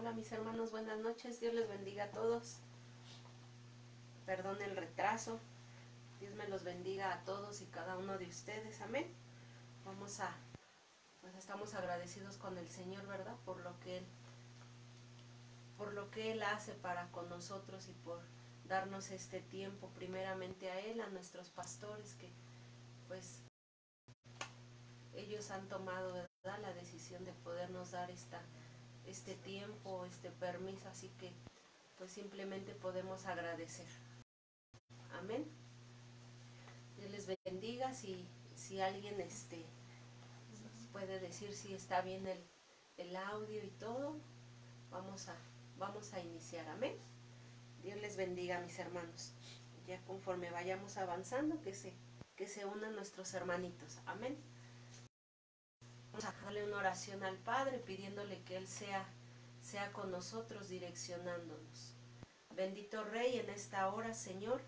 Hola mis hermanos, buenas noches, Dios les bendiga a todos. Perdón el retraso, Dios me los bendiga a todos y cada uno de ustedes, amén. Pues estamos agradecidos con el Señor, ¿verdad? Por lo que Él hace para con nosotros y por darnos este tiempo, primeramente a Él, a nuestros pastores, que pues ellos han tomado, ¿verdad?, la decisión de podernos dar este tiempo, este permiso, así que pues simplemente podemos agradecer. Amén. Dios les bendiga. Si alguien puede decir si está bien el audio y todo, vamos a iniciar. Amén. Dios les bendiga, mis hermanos. Ya conforme vayamos avanzando, que se unan nuestros hermanitos. Amén. Vamos a darle una oración al Padre pidiéndole que Él sea con nosotros, direccionándonos. Bendito Rey, en esta hora, Señor,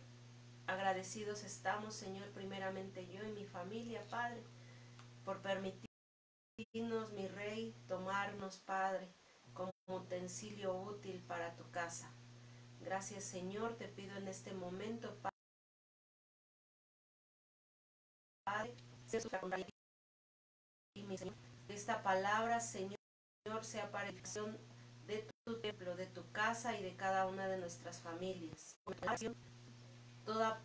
agradecidos estamos, Señor, primeramente yo y mi familia, Padre, por permitirnos, mi Rey, tomarnos, Padre, como utensilio útil para tu casa. Gracias, Señor, te pido en este momento, Padre, esta palabra, Señor, sea para edificación de tu templo, de tu casa y de cada una de nuestras familias. Toda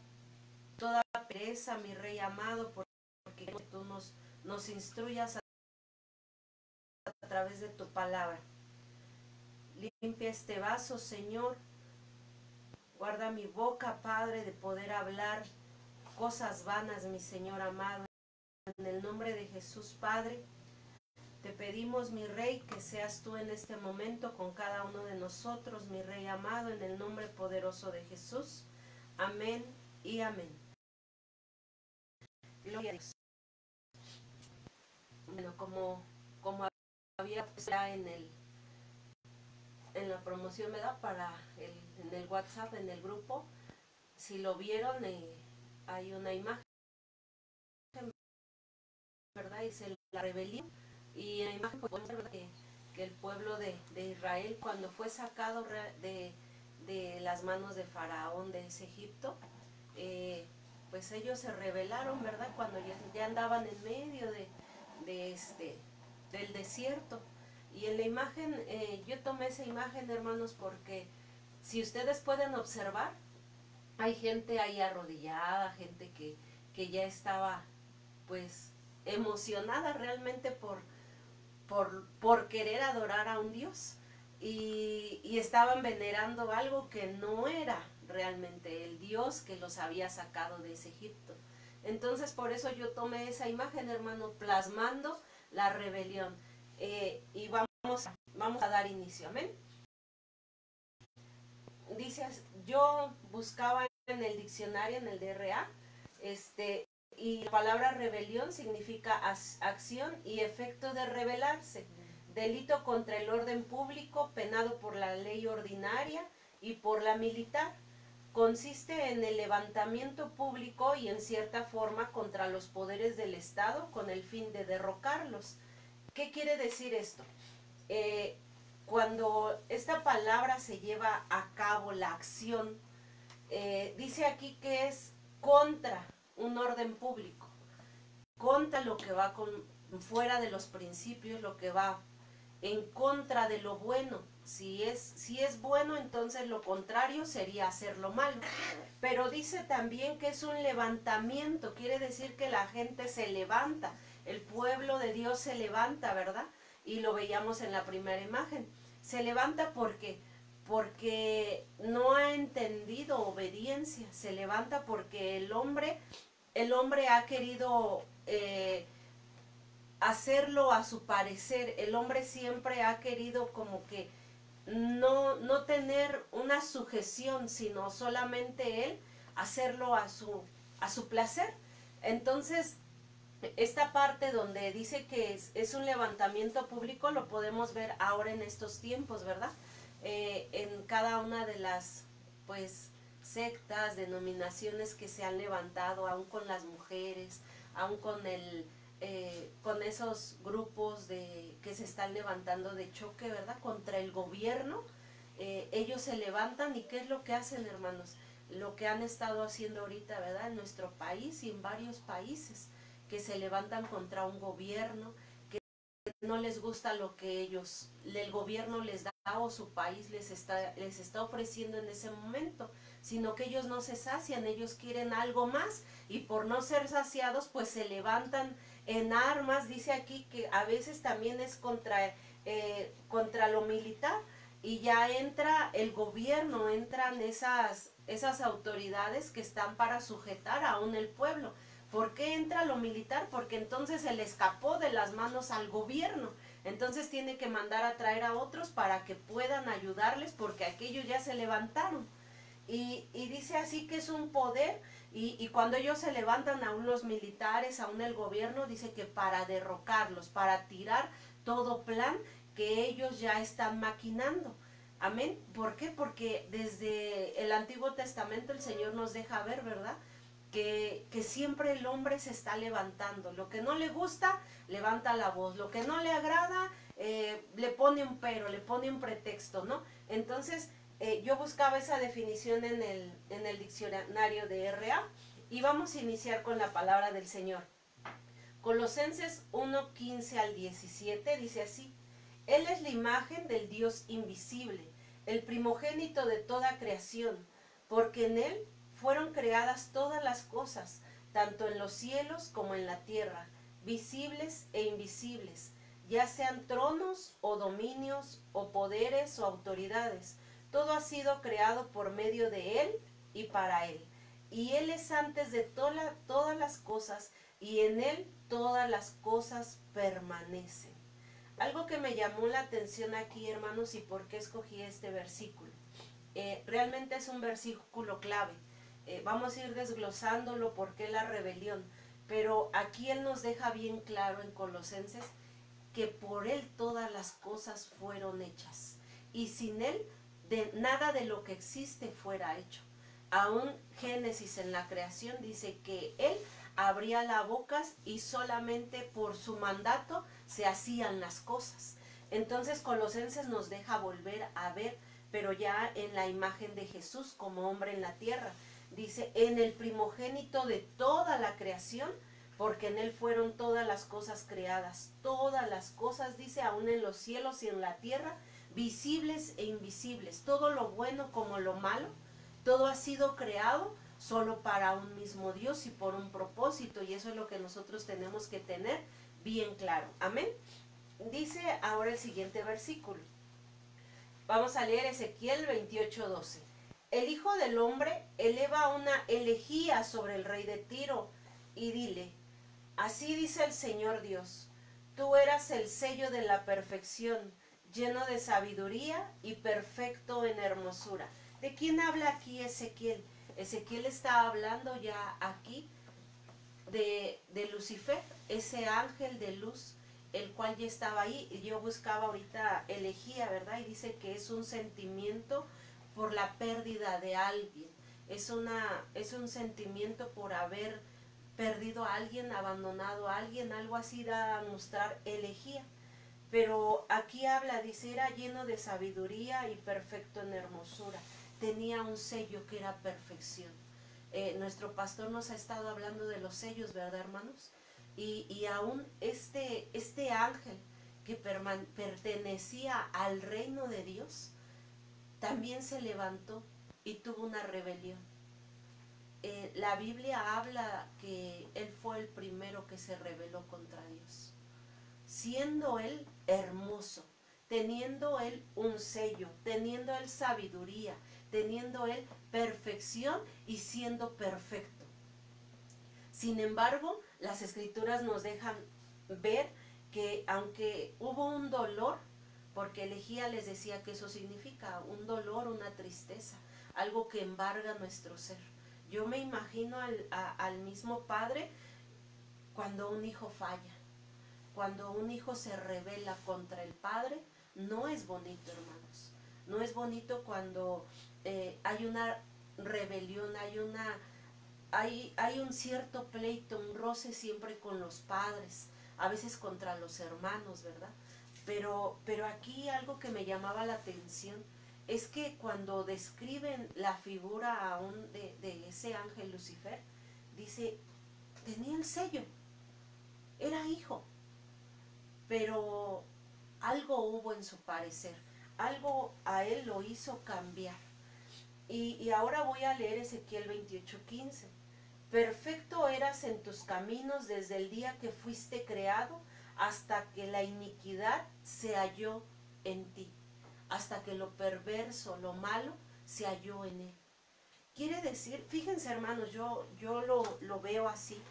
pereza, mi Rey amado, porque tú nos instruyas a través de tu palabra. Limpia este vaso, Señor. Guarda mi boca, Padre, de poder hablar cosas vanas, mi Señor amado. En el nombre de Jesús, Padre, te pedimos, mi Rey, que seas tú en este momento con cada uno de nosotros, mi Rey amado, en el nombre poderoso de Jesús. Amén y amén. Gloria a Dios. Bueno, como había ya en la promoción, ¿verdad?, en el WhatsApp, en el grupo, si lo vieron, hay una imagen, ¿verdad? Dice la rebelión, y en la imagen podemos ver, ¿verdad?, que el pueblo de Israel, cuando fue sacado de las manos de Faraón, de ese Egipto, pues ellos se rebelaron, ¿verdad?, cuando ya andaban en medio del desierto. Y en la imagen, yo tomé esa imagen, hermanos, porque si ustedes pueden observar, hay gente ahí arrodillada, gente que ya estaba pues emocionada realmente por querer adorar a un Dios, y estaban venerando algo que no era realmente el Dios que los había sacado de ese Egipto. Entonces por eso yo tomé esa imagen, hermano, plasmando la rebelión. Y vamos a dar inicio, amén. Dice, yo buscaba en el diccionario, en el DRA, y la palabra rebelión significa acción y efecto de rebelarse, delito contra el orden público, penado por la ley ordinaria y por la militar. Consiste en el levantamiento público y en cierta forma contra los poderes del Estado con el fin de derrocarlos. ¿Qué quiere decir esto? Cuando esta palabra se lleva a cabo, la acción, dice aquí que es contra un orden público, contra lo que va fuera de los principios, lo que va en contra de lo bueno. Si es bueno, entonces lo contrario sería hacerlo malo. Pero dice también que es un levantamiento, quiere decir que la gente se levanta, el pueblo de Dios se levanta, ¿verdad? Y lo veíamos en la primera imagen. Se levanta porque no ha entendido obediencia, se levanta porque el hombre ha querido hacerlo a su parecer. El hombre siempre ha querido como que no tener una sujeción, sino solamente él hacerlo a su placer. Entonces, esta parte donde dice que es un levantamiento público, lo podemos ver ahora en estos tiempos, ¿verdad? En cada una de las, pues, sectas, denominaciones que se han levantado, aún con las mujeres, aún con esos grupos que que se están levantando de choque, ¿verdad? Contra el gobierno. Ellos se levantan y ¿qué es lo que hacen, hermanos? Lo que han estado haciendo ahorita, ¿verdad? En nuestro país y en varios países, que se levantan contra un gobierno, que no les gusta lo que el gobierno les da o su país les está ofreciendo en ese momento, sino que ellos no se sacian, ellos quieren algo más y por no ser saciados pues se levantan en armas. Dice aquí que a veces también es contra lo militar, y ya entra el gobierno, entran esas autoridades que están para sujetar aún el pueblo. ¿Por qué entra lo militar? Porque entonces se le escapó de las manos al gobierno. Entonces tiene que mandar a traer a otros para que puedan ayudarles, porque aquellos ya se levantaron. Y dice así que es un poder, y cuando ellos se levantan, aún los militares, aún el gobierno, dice que para derrocarlos, para tirar todo plan que ellos ya están maquinando. Amén. ¿Por qué? Porque desde el Antiguo Testamento el Señor nos deja ver, ¿verdad? Que siempre el hombre se está levantando. Lo que no le gusta, levanta la voz. Lo que no le agrada, le pone un pero, le pone un pretexto, ¿no? Entonces, yo buscaba esa definición en el diccionario de RA, y vamos a iniciar con la palabra del Señor. Colosenses 1:15 al 17 dice así: Él es la imagen del Dios invisible, el primogénito de toda creación, porque en Él fueron creadas todas las cosas, tanto en los cielos como en la tierra, visibles e invisibles, ya sean tronos o dominios o poderes o autoridades. Todo ha sido creado por medio de Él y para Él. Y Él es antes de todas las cosas, y en Él todas las cosas permanecen. Algo que me llamó la atención aquí, hermanos, y por qué escogí este versículo. Realmente es un versículo clave. Vamos a ir desglosándolo porque la rebelión. Pero aquí Él nos deja bien claro en Colosenses que por Él todas las cosas fueron hechas. Y sin Él, nada de lo que existe fuera hecho. Aún Génesis, en la creación, dice que Él abría la boca y solamente por su mandato se hacían las cosas. Entonces Colosenses nos deja volver a ver, pero ya en la imagen de Jesús como hombre en la tierra. Dice, en el primogénito de toda la creación, porque en Él fueron todas las cosas creadas. Todas las cosas, dice, aún en los cielos y en la tierra, visibles e invisibles. Todo lo bueno como lo malo, todo ha sido creado solo para un mismo Dios y por un propósito, y eso es lo que nosotros tenemos que tener bien claro. Amén. Dice ahora el siguiente versículo. Vamos a leer Ezequiel 28:12. El Hijo del Hombre eleva una elegía sobre el rey de Tiro y dile: así dice el Señor Dios, tú eras el sello de la perfección, lleno de sabiduría y perfecto en hermosura. ¿De quién habla aquí Ezequiel? Ezequiel está hablando ya aquí de Lucifer, ese ángel de luz, el cual ya estaba ahí. Y yo buscaba ahorita elegía, ¿verdad? Y dice que es un sentimiento por la pérdida de alguien. Es un sentimiento por haber perdido a alguien, abandonado a alguien, algo así da a mostrar elegía. Pero aquí habla, dice, era lleno de sabiduría y perfecto en hermosura. Tenía un sello que era perfección. Nuestro pastor nos ha estado hablando de los sellos, ¿verdad, hermanos? Y aún este ángel que pertenecía al reino de Dios, también se levantó y tuvo una rebelión. La Biblia habla que él fue el primero que se rebeló contra Dios. Siendo él hermoso, teniendo él un sello, teniendo él sabiduría, teniendo él perfección y siendo perfecto. Sin embargo, las escrituras nos dejan ver que aunque hubo un dolor, porque elegía les decía que eso significa un dolor, una tristeza, algo que embarga nuestro ser. Yo me imagino al mismo padre cuando un hijo falla. Cuando un hijo se rebela contra el padre, no es bonito, hermanos. No es bonito cuando hay una rebelión, hay un cierto pleito, un roce siempre con los padres, a veces contra los hermanos, ¿verdad? Pero aquí algo que me llamaba la atención es que cuando describen la figura aún de ese ángel Lucifer, dice, tenía el sello, era hijo, pero algo hubo en su parecer, algo a él lo hizo cambiar. Y ahora voy a leer Ezequiel 28:15. Perfecto eras en tus caminos desde el día que fuiste creado hasta que la iniquidad se halló en ti, hasta que lo perverso, lo malo, se halló en él. Quiere decir, fíjense hermanos, yo lo veo así,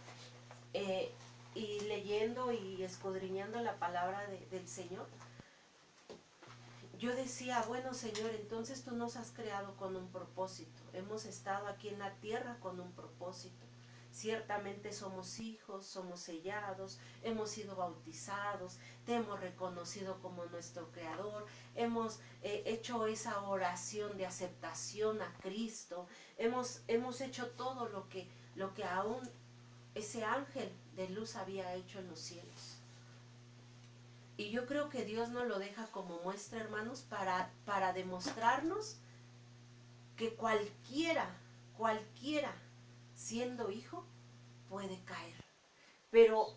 y leyendo y escudriñando la palabra del Señor, yo decía, bueno Señor, entonces tú nos has creado con un propósito, hemos estado aquí en la tierra con un propósito. Ciertamente somos hijos, somos sellados, hemos sido bautizados, te hemos reconocido como nuestro Creador, hemos hecho esa oración de aceptación a Cristo, hemos hecho todo lo que aún ese ángel de luz había hecho en los cielos. Y yo creo que Dios nos lo deja como muestra, hermanos, para demostrarnos que cualquiera, siendo hijo, puede caer. Pero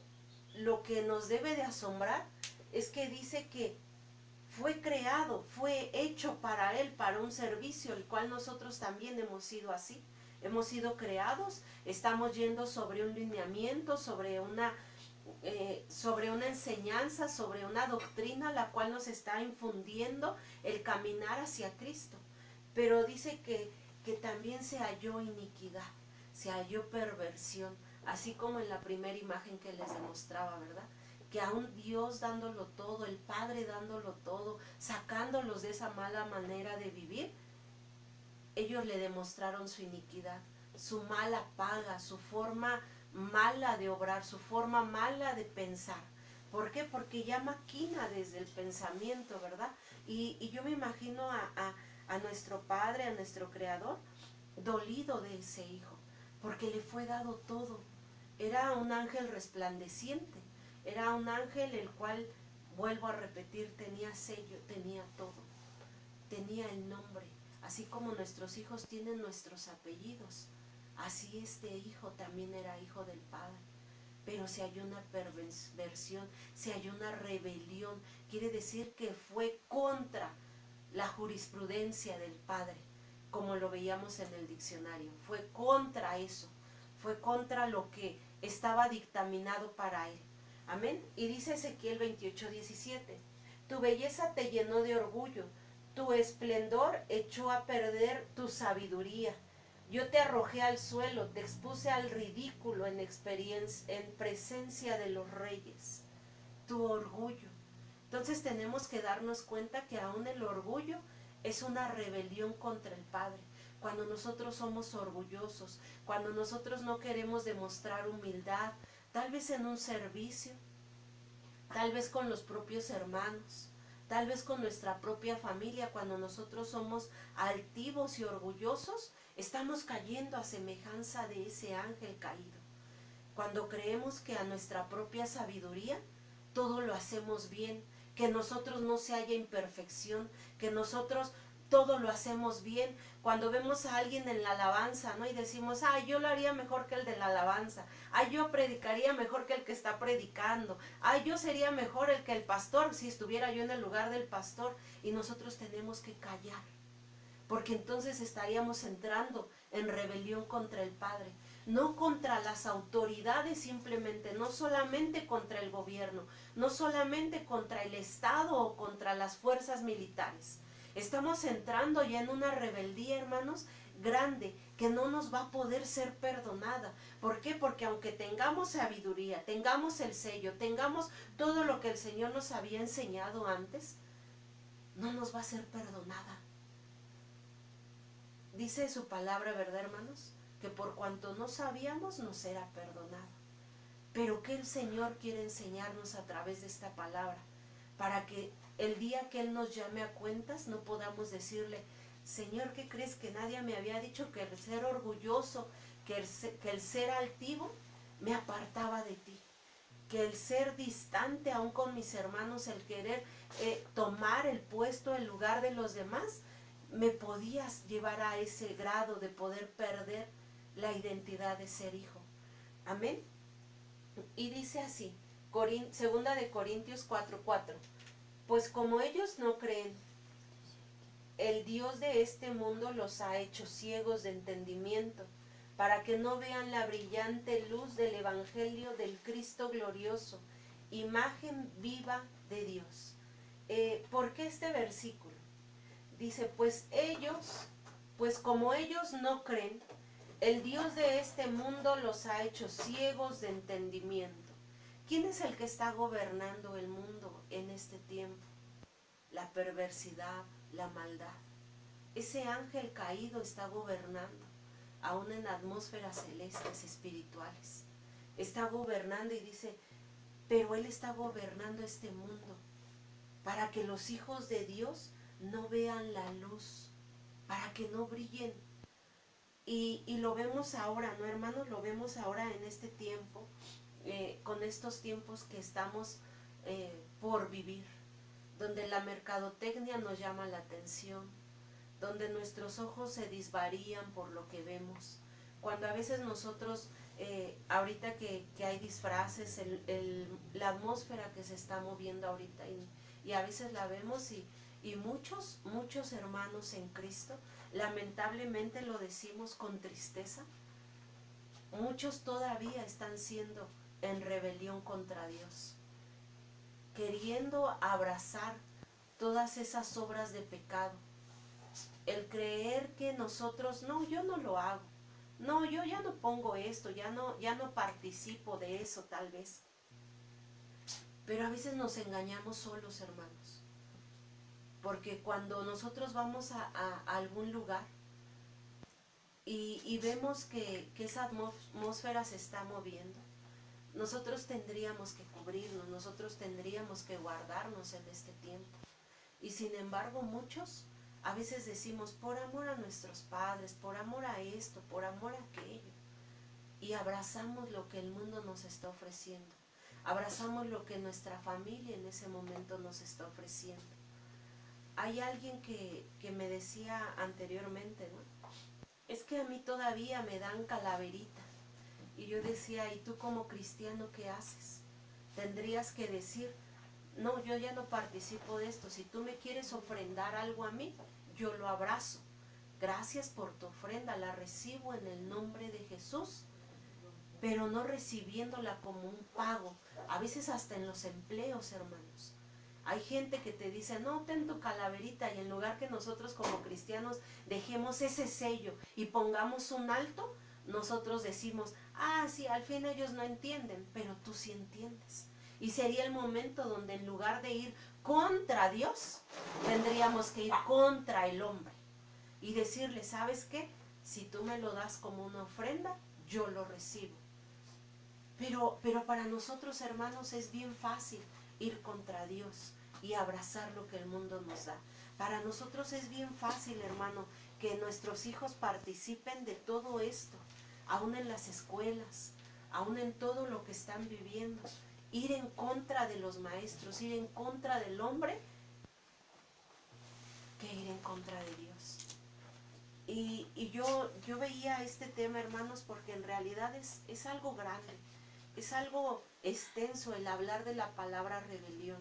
lo que nos debe de asombrar es que dice que fue creado, fue hecho para Él, para un servicio, el cual nosotros también hemos sido así. Hemos sido creados, estamos yendo sobre un lineamiento, sobre una enseñanza, sobre una doctrina, la cual nos está infundiendo el caminar hacia Cristo. Pero dice que también se halló iniquidad, se halló perversión, así como en la primera imagen que les demostraba, ¿verdad? Que aún Dios dándolo todo, el Padre dándolo todo, sacándolos de esa mala manera de vivir, ellos le demostraron su iniquidad, su mala paga, su forma mala de obrar, su forma mala de pensar. ¿Por qué? Porque ya maquina desde el pensamiento, ¿verdad? Y yo me imagino a nuestro Padre, a nuestro Creador, dolido de ese hijo, porque le fue dado todo. Era un ángel resplandeciente, era un ángel el cual, vuelvo a repetir, tenía sello, tenía todo, tenía el nombre, así como nuestros hijos tienen nuestros apellidos, así este hijo también era hijo del Padre. Pero si hay una perversión, si hay una rebelión, quiere decir que fue contra la jurisprudencia del Padre, como lo veíamos en el diccionario, fue contra eso, fue contra lo que estaba dictaminado para él. Amén. Y dice Ezequiel 28:17, tu belleza te llenó de orgullo, tu esplendor echó a perder tu sabiduría. Yo te arrojé al suelo, te expuse al ridículo en presencia de los reyes. Tu orgullo. Entonces tenemos que darnos cuenta que aún el orgullo es una rebelión contra el Padre. Cuando nosotros somos orgullosos, cuando nosotros no queremos demostrar humildad, tal vez en un servicio, tal vez con los propios hermanos, tal vez con nuestra propia familia, cuando nosotros somos altivos y orgullosos, estamos cayendo a semejanza de ese ángel caído. Cuando creemos que a nuestra propia sabiduría todo lo hacemos bien, que nosotros no se haya imperfección, que nosotros todo lo hacemos bien. Cuando vemos a alguien en la alabanza, ¿no? Y decimos, ay, yo lo haría mejor que el de la alabanza, ay, yo predicaría mejor que el que está predicando, ay, yo sería mejor el que el pastor, si estuviera yo en el lugar del pastor. Y nosotros tenemos que callar, porque entonces estaríamos entrando en rebelión contra el Padre, no contra las autoridades simplemente, no solamente contra el gobierno, no solamente contra el Estado o contra las fuerzas militares. Estamos entrando ya en una rebeldía, hermanos, grande, que no nos va a poder ser perdonada. ¿Por qué? Porque aunque tengamos sabiduría, tengamos el sello, tengamos todo lo que el Señor nos había enseñado antes, no nos va a ser perdonada. Dice su palabra, ¿verdad, hermanos? Que por cuanto no sabíamos, nos será perdonado. Pero que el Señor quiere enseñarnos a través de esta palabra, para que el día que Él nos llame a cuentas, no podamos decirle, Señor, ¿qué crees? Que nadie me había dicho que el ser orgulloso, que el ser altivo, me apartaba de ti. que el ser distante aún con mis hermanos, el querer tomar el puesto, el lugar de los demás, me podías llevar a ese grado de poder perder la identidad de ser hijo. Amén. Y dice así, segunda de Corintios 4:4, pues como ellos no creen, el Dios de este mundo los ha hecho ciegos de entendimiento, para que no vean la brillante luz del Evangelio del Cristo glorioso, imagen viva de Dios. ¿Por qué este versículo? Dice, pues como ellos no creen, el Dios de este mundo los ha hecho ciegos de entendimiento. ¿Quién es el que está gobernando el mundo en este tiempo? La perversidad, la maldad. Ese ángel caído está gobernando, aún en atmósferas celestes, espirituales. Está gobernando y dice, pero Él está gobernando este mundo para que los hijos de Dios no vean la luz, para que no brillen. Y lo vemos ahora, ¿no, hermanos? Lo vemos ahora en este tiempo, con estos tiempos que estamos por vivir, donde la mercadotecnia nos llama la atención, donde nuestros ojos se disvarían por lo que vemos. Cuando a veces nosotros, ahorita que hay disfraces, la atmósfera que se está moviendo ahorita, y a veces la vemos y muchos hermanos en Cristo, lamentablemente lo decimos con tristeza, muchos todavía están siendo en rebelión contra Dios, queriendo abrazar todas esas obras de pecado, el creer que nosotros, no, yo no lo hago, no, yo ya no pongo esto, ya no participo de eso tal vez. Pero a veces nos engañamos solos, hermanos, porque cuando nosotros vamos a algún lugar y vemos que esa atmósfera se está moviendo, nosotros tendríamos que cubrirnos, nosotros tendríamos que guardarnos en este tiempo. Y sin embargo muchos a veces decimos, por amor a nuestros padres, por amor a esto, por amor a aquello, y abrazamos lo que el mundo nos está ofreciendo, abrazamos lo que nuestra familia en ese momento nos está ofreciendo. Hay alguien que me decía anteriormente, ¿no? Es que a mí todavía me dan calaverita. Y yo decía, ¿y tú como cristiano qué haces? Tendrías que decir, no, yo ya no participo de esto. Si tú me quieres ofrendar algo a mí, yo lo abrazo. Gracias por tu ofrenda, la recibo en el nombre de Jesús, pero no recibiéndola como un pago. A veces hasta en los empleos, hermanos. Hay gente que te dice, no, ten tu calaverita, y en lugar que nosotros como cristianos dejemos ese sello y pongamos un alto, nosotros decimos, ah, sí, al fin ellos no entienden, pero tú sí entiendes. Y sería el momento donde en lugar de ir contra Dios, tendríamos que ir contra el hombre y decirle, ¿sabes qué? Si tú me lo das como una ofrenda, yo lo recibo. Pero para nosotros, hermanos, es bien fácil ir contra Dios y abrazar lo que el mundo nos da. Para nosotros es bien fácil, hermano, que nuestros hijos participen de todo esto, aún en las escuelas, aún en todo lo que están viviendo. Ir en contra de los maestros, ir en contra del hombre, que ir en contra de Dios. Y yo veía este tema, hermanos, porque en realidad es algo grande, es algo extenso el hablar de la palabra rebelión.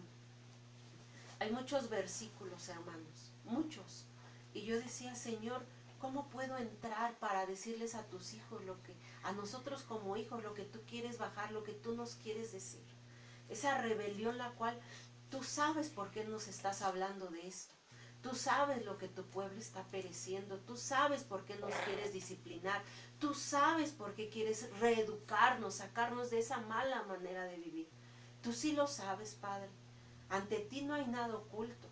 Hay muchos versículos, hermanos, muchos. Y yo decía, Señor, ¿cómo puedo entrar para decirles a tus hijos a nosotros como hijos, lo que tú quieres bajar, lo que tú nos quieres decir? Esa rebelión la cual tú sabes por qué nos estás hablando de esto. Tú sabes lo que tu pueblo está pereciendo. Tú sabes por qué nos quieres disciplinar. Tú sabes por qué quieres reeducarnos, sacarnos de esa mala manera de vivir. Tú sí lo sabes, Padre. Ante ti no hay nada oculto.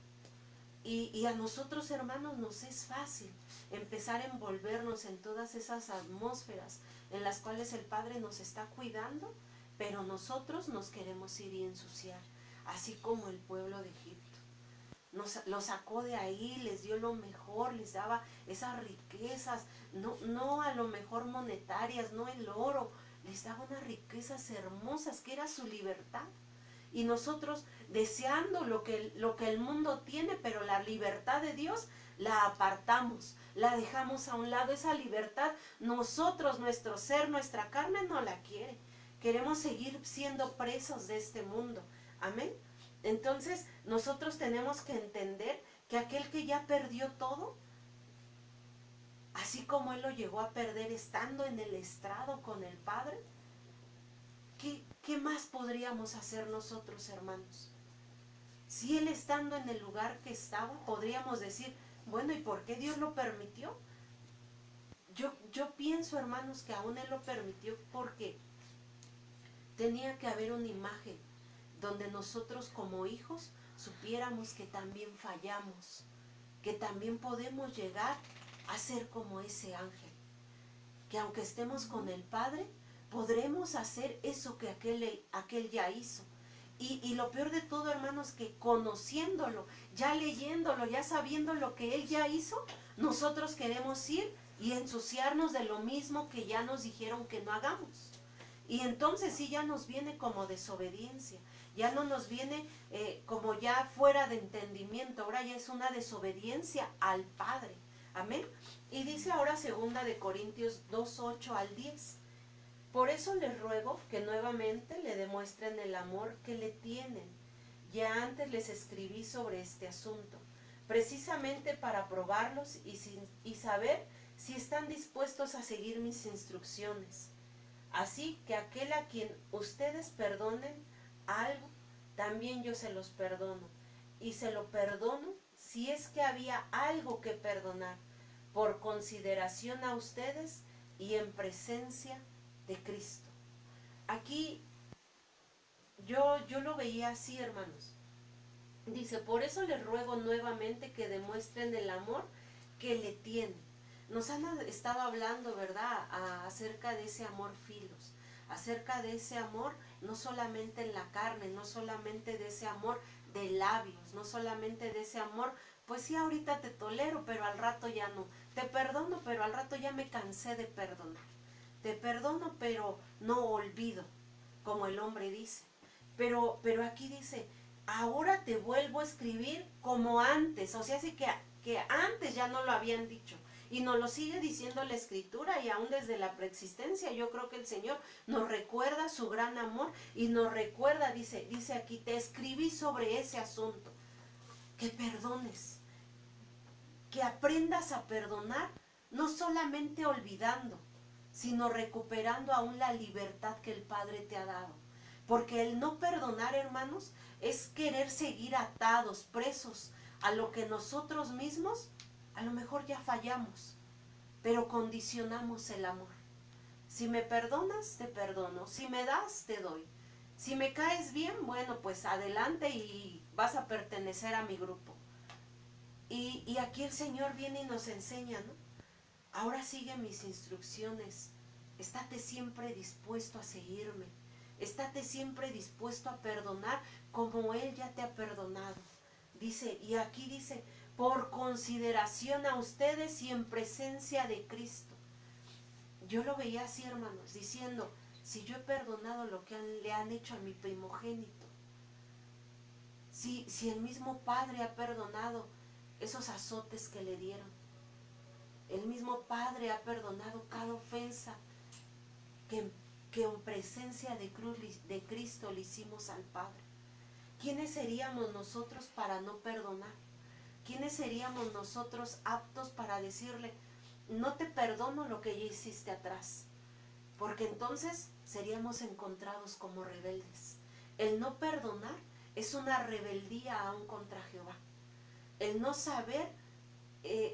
Y a nosotros, hermanos, nos es fácil empezar a envolvernos en todas esas atmósferas en las cuales el Padre nos está cuidando, pero nosotros nos queremos ir y ensuciar, así como el pueblo de Egipto. Lo sacó de ahí, les dio lo mejor, les daba esas riquezas, no a lo mejor monetarias, no el oro, les daba unas riquezas hermosas que era su libertad. Y nosotros deseando lo que el mundo tiene, pero la libertad de Dios la apartamos, la dejamos a un lado. Esa libertad nosotros, nuestro ser, nuestra carne no la quiere. Queremos seguir siendo presos de este mundo. Amén. Entonces nosotros tenemos que entender que aquel que ya perdió todo, así como él lo llegó a perder estando en el estrado con el Padre, ¿qué más podríamos hacer nosotros, hermanos? Si él estando en el lugar que estaba, podríamos decir, bueno, ¿y por qué Dios lo permitió? Yo pienso, hermanos, que aún él lo permitió porque tenía que haber una imagen donde nosotros como hijos supiéramos que también fallamos, que también podemos llegar a ser como ese ángel, que aunque estemos con el Padre, podremos hacer eso que aquel ya hizo. Y lo peor de todo, hermanos, que conociéndolo, ya leyéndolo, ya sabiendo lo que él ya hizo, nosotros queremos ir y ensuciarnos de lo mismo que ya nos dijeron que no hagamos. Y entonces sí ya nos viene como desobediencia, ya no nos viene como ya fuera de entendimiento, ahora ya es una desobediencia al Padre. Amén. Y dice ahora 2 de Corintios 2:8 al 10. Por eso les ruego que nuevamente le demuestren el amor que le tienen. Ya antes les escribí sobre este asunto, precisamente para probarlos y saber si están dispuestos a seguir mis instrucciones. Así que aquel a quien ustedes perdonen algo, también yo se los perdono. Y se lo perdono si es que había algo que perdonar, por consideración a ustedes y en presencia de Cristo. Aquí yo lo veía así, hermanos. Dice, por eso les ruego nuevamente que demuestren el amor que le tienen. Nos han estado hablando, ¿verdad?, acerca de ese amor filos, acerca de ese amor no solamente en la carne, no solamente de ese amor de labios, no solamente de ese amor, pues sí, ahorita te tolero, pero al rato ya no. Te perdono, pero al rato ya me cansé de perdonar. Te perdono, pero no olvido, como el hombre dice. Pero aquí dice, ahora te vuelvo a escribir como antes. O sea, sí que antes ya no lo habían dicho. Y nos lo sigue diciendo la Escritura, y aún desde la preexistencia yo creo que el Señor nos recuerda su gran amor y nos recuerda, dice aquí, te escribí sobre ese asunto, que perdones, que aprendas a perdonar, no solamente olvidando, sino recuperando aún la libertad que el Padre te ha dado. Porque el no perdonar, hermanos, es querer seguir atados, presos a lo que nosotros mismos a lo mejor ya fallamos, pero condicionamos el amor. Si me perdonas, te perdono. Si me das, te doy. Si me caes bien, bueno, pues adelante y vas a pertenecer a mi grupo. Y aquí el Señor viene y nos enseña, ¿no? Ahora sigue mis instrucciones. Estate siempre dispuesto a seguirme. Estate siempre dispuesto a perdonar como Él ya te ha perdonado. Dice, y aquí dice, por consideración a ustedes y en presencia de Cristo. Yo lo veía así, hermanos, diciendo, si yo he perdonado lo que le han hecho a mi primogénito, si el mismo Padre ha perdonado esos azotes que le dieron, el mismo Padre ha perdonado cada ofensa que en presencia de Cristo le hicimos al Padre. ¿Quiénes seríamos nosotros para no perdonar? ¿Quiénes seríamos nosotros aptos para decirle, no te perdono lo que ya hiciste atrás? Porque entonces seríamos encontrados como rebeldes. El no perdonar es una rebeldía aún contra Jehová. El no saber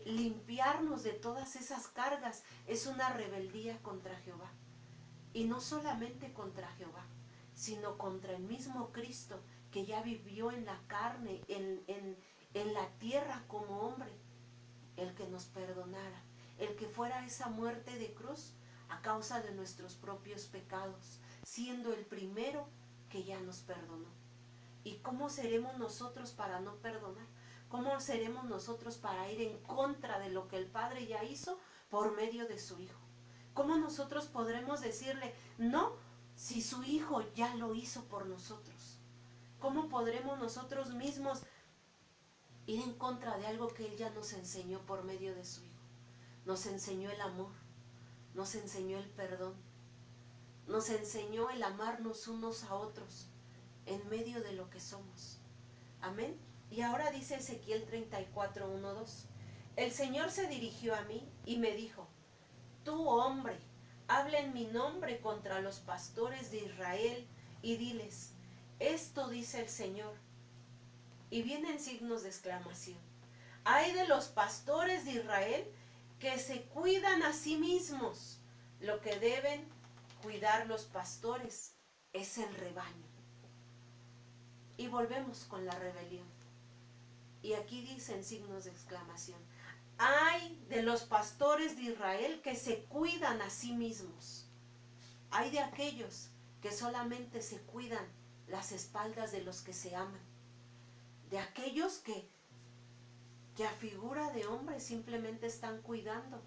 limpiarnos de todas esas cargas es una rebeldía contra Jehová. Y no solamente contra Jehová, sino contra el mismo Cristo, que ya vivió en la carne, en la tierra como hombre, el que nos perdonara, el que fuera esa muerte de cruz a causa de nuestros propios pecados, siendo el primero que ya nos perdonó. ¿Y cómo seremos nosotros para no perdonar? ¿Cómo seremos nosotros para ir en contra de lo que el Padre ya hizo por medio de su Hijo? ¿Cómo nosotros podremos decirle no si su Hijo ya lo hizo por nosotros? ¿Cómo podremos nosotros mismos ir en contra de algo que Él ya nos enseñó por medio de su Hijo? Nos enseñó el amor, nos enseñó el perdón, nos enseñó el amarnos unos a otros en medio de lo que somos. Amén. Y ahora dice Ezequiel 34, 1, 2. El Señor se dirigió a mí y me dijo: tú, hombre, habla en mi nombre contra los pastores de Israel y diles: esto dice el Señor. Y vienen signos de exclamación. Ay de los pastores de Israel que se cuidan a sí mismos. Lo que deben cuidar los pastores es el rebaño. Y volvemos con la rebelión. Y aquí dicen signos de exclamación. Ay de los pastores de Israel que se cuidan a sí mismos. Ay de aquellos que solamente se cuidan las espaldas de los que se aman. De aquellos que a figura de hombre simplemente están cuidando,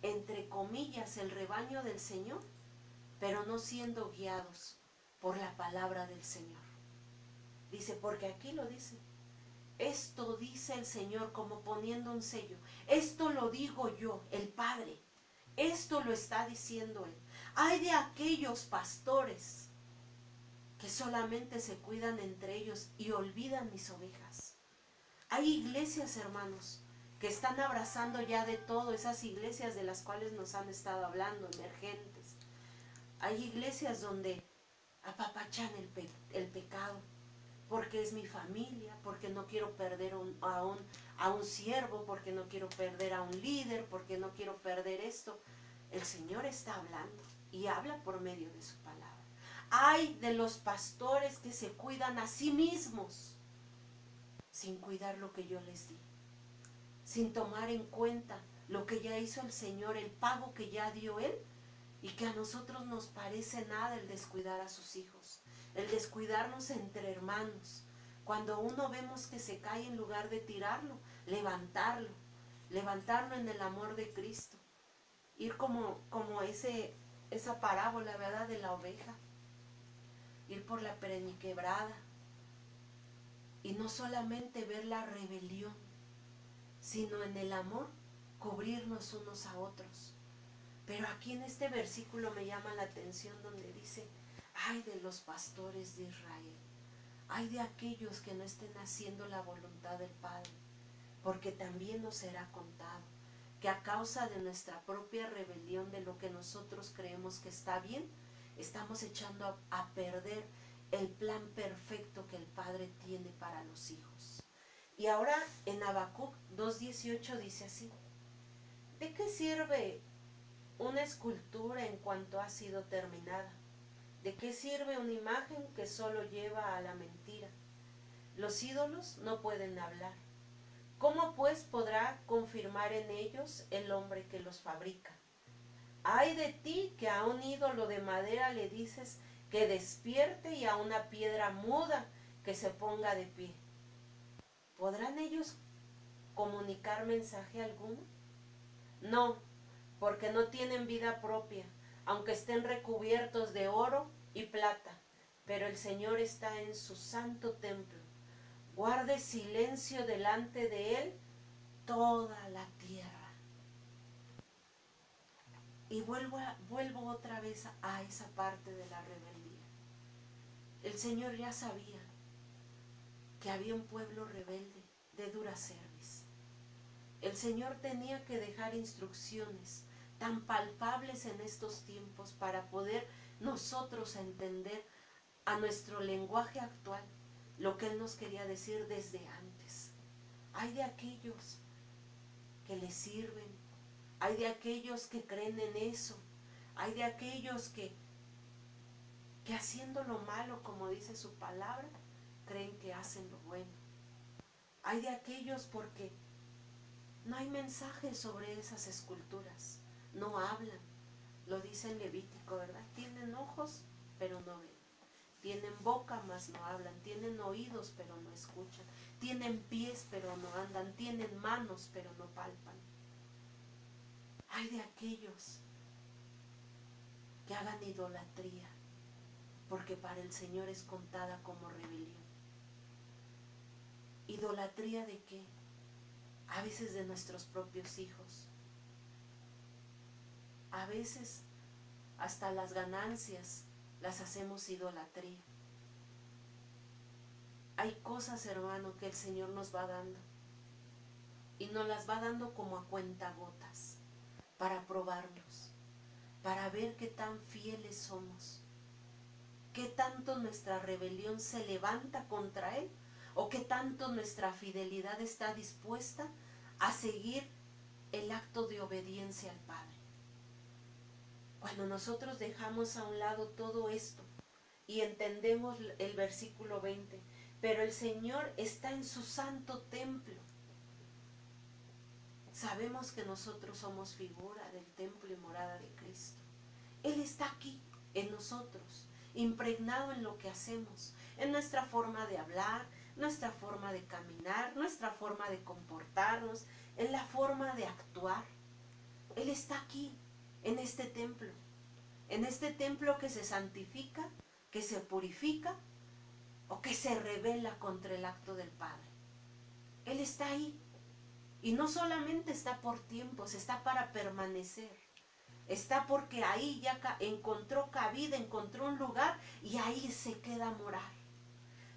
entre comillas, el rebaño del Señor, pero no siendo guiados por la palabra del Señor. Dice, porque aquí lo dice. Esto dice el Señor, como poniendo un sello. Esto lo digo yo, el Padre. Esto lo está diciendo Él. Hay de aquellos pastores que solamente se cuidan entre ellos y olvidan mis ovejas. Hay iglesias, hermanos, que están abrazando ya de todo, esas iglesias de las cuales nos han estado hablando, emergentes. Hay iglesias donde apapachan el pecado, porque es mi familia, porque no quiero perder a un siervo, porque no quiero perder a un líder, porque no quiero perder esto. El Señor está hablando y habla por medio de su palabra. Ay de los pastores que se cuidan a sí mismos sin cuidar lo que yo les di, sin tomar en cuenta lo que ya hizo el Señor, el pago que ya dio Él, y que a nosotros nos parece nada el descuidar a sus hijos, el descuidarnos entre hermanos. Cuando uno vemos que se cae, en lugar de tirarlo, levantarlo en el amor de Cristo. Ir como esa parábola, ¿verdad?, de la oveja. Ir por la perniquebrada. Y no solamente ver la rebelión, sino en el amor cubrirnos unos a otros. Pero aquí en este versículo me llama la atención donde dice: ay de los pastores de Israel, ay de aquellos que no estén haciendo la voluntad del Padre, porque también nos será contado que a causa de nuestra propia rebelión, de lo que nosotros creemos que está bien, estamos echando a perder el plan perfecto que el Padre tiene para los hijos. Y ahora en Habacuc 2:18 dice así: ¿de qué sirve una escultura en cuanto ha sido terminada? ¿De qué sirve una imagen que solo lleva a la mentira? Los ídolos no pueden hablar. ¿Cómo pues podrá confirmar en ellos el hombre que los fabrica? Ay de ti que a un ídolo de madera le dices que despierte, y a una piedra muda que se ponga de pie. ¿Podrán ellos comunicar mensaje alguno? No, porque no tienen vida propia, aunque estén recubiertos de oro y plata. Pero el Señor está en su santo templo. Guarde silencio delante de Él toda la tierra. Y vuelvo otra vez a esa parte de la rebeldía. El Señor ya sabía que había un pueblo rebelde, de dura cerviz. El Señor tenía que dejar instrucciones tan palpables en estos tiempos para poder nosotros entender a nuestro lenguaje actual lo que Él nos quería decir desde antes. Hay de aquellos que le sirven, hay de aquellos que creen en eso, hay de aquellos que haciendo lo malo, como dice su palabra, creen que hacen lo bueno. Hay de aquellos porque no hay mensaje sobre esas esculturas, no hablan. Lo dice en Levítico, ¿verdad? Tienen ojos, pero no ven. Tienen boca, mas no hablan. Tienen oídos, pero no escuchan. Tienen pies, pero no andan. Tienen manos, pero no palpan. Hay de aquellos que hagan idolatría, porque para el Señor es contada como rebelión. ¿Idolatría de qué? A veces de nuestros propios hijos. A veces hasta las ganancias las hacemos idolatría. Hay cosas, hermano, que el Señor nos va dando. Y nos las va dando como a cuentagotas, para probarnos, para ver qué tan fieles somos, qué tanto nuestra rebelión se levanta contra Él, o qué tanto nuestra fidelidad está dispuesta a seguir el acto de obediencia al Padre. Cuando nosotros dejamos a un lado todo esto y entendemos el versículo 20, pero el Señor está en su santo templo. Sabemos que nosotros somos figura del templo y morada de Cristo. Él está aquí, en nosotros, impregnado en lo que hacemos, en nuestra forma de hablar, nuestra forma de caminar, nuestra forma de comportarnos, en la forma de actuar. Él está aquí, en este templo que se santifica, que se purifica o que se rebela contra el acto del Padre. Él está ahí. Y no solamente está por tiempos, está para permanecer. Está porque ahí ya encontró cabida, encontró un lugar y ahí se queda a morar.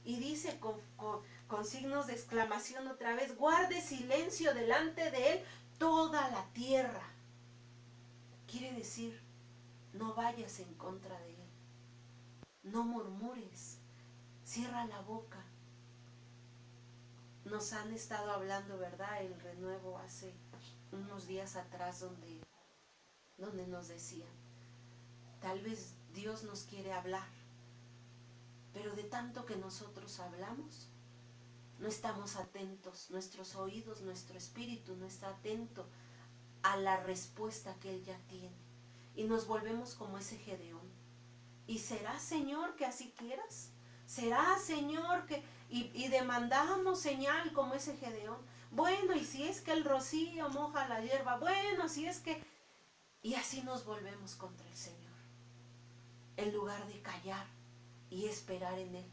Y dice con signos de exclamación otra vez, guarde silencio delante de Él toda la tierra. Quiere decir, no vayas en contra de Él. No murmures. Cierra la boca. Nos han estado hablando, ¿verdad? El renuevo hace unos días atrás donde nos decían, tal vez Dios nos quiere hablar, pero de tanto que nosotros hablamos, no estamos atentos, nuestros oídos, nuestro espíritu no está atento a la respuesta que Él ya tiene. Y nos volvemos como ese Gedeón. ¿Y será, Señor, que así quieras? ¿Será, Señor, que...? Y demandamos señal como ese Gedeón. Bueno, y si es que el rocío moja la hierba, bueno, si es que... Y así nos volvemos contra el Señor, en lugar de callar y esperar en Él.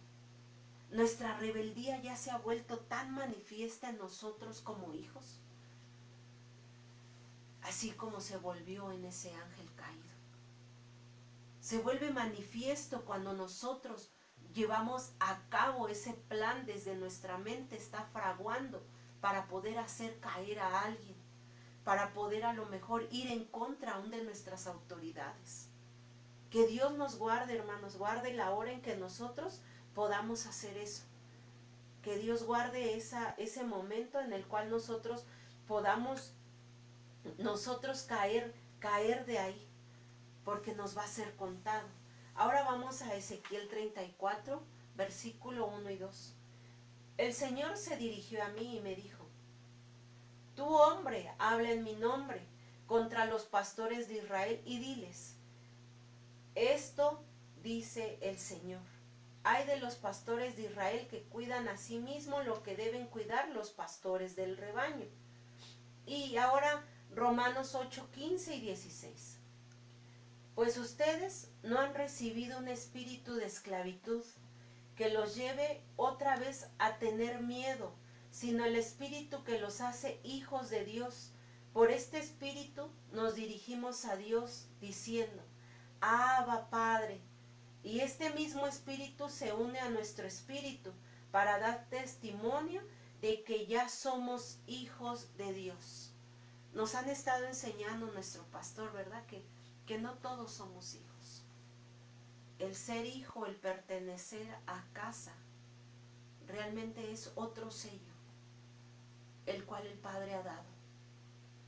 Nuestra rebeldía ya se ha vuelto tan manifiesta en nosotros como hijos, así como se volvió en ese ángel caído. Se vuelve manifiesto cuando nosotros llevamos a cabo ese plan desde nuestra mente, está fraguando para poder hacer caer a alguien, para poder a lo mejor ir en contra aún de nuestras autoridades. Que Dios nos guarde, hermanos, guarde la hora en que nosotros podamos hacer eso. Que Dios guarde ese momento en el cual nosotros podamos caer de ahí, porque nos va a ser contado. Ahora vamos a Ezequiel 34, versículo 1 y 2. El Señor se dirigió a mí y me dijo, tú, hombre, habla en mi nombre contra los pastores de Israel y diles, esto dice el Señor. Hay de los pastores de Israel que cuidan a sí mismos lo que deben cuidar los pastores del rebaño. Y ahora Romanos 8, 15 y 16. Pues ustedes no han recibido un espíritu de esclavitud que los lleve otra vez a tener miedo, sino el espíritu que los hace hijos de Dios. Por este espíritu nos dirigimos a Dios diciendo, Abba, Padre. Y este mismo espíritu se une a nuestro espíritu para dar testimonio de que ya somos hijos de Dios. Nos han estado enseñando nuestro pastor, ¿verdad? Que no todos somos hijos. El ser hijo, el pertenecer a casa, realmente es otro sello, el cual el Padre ha dado.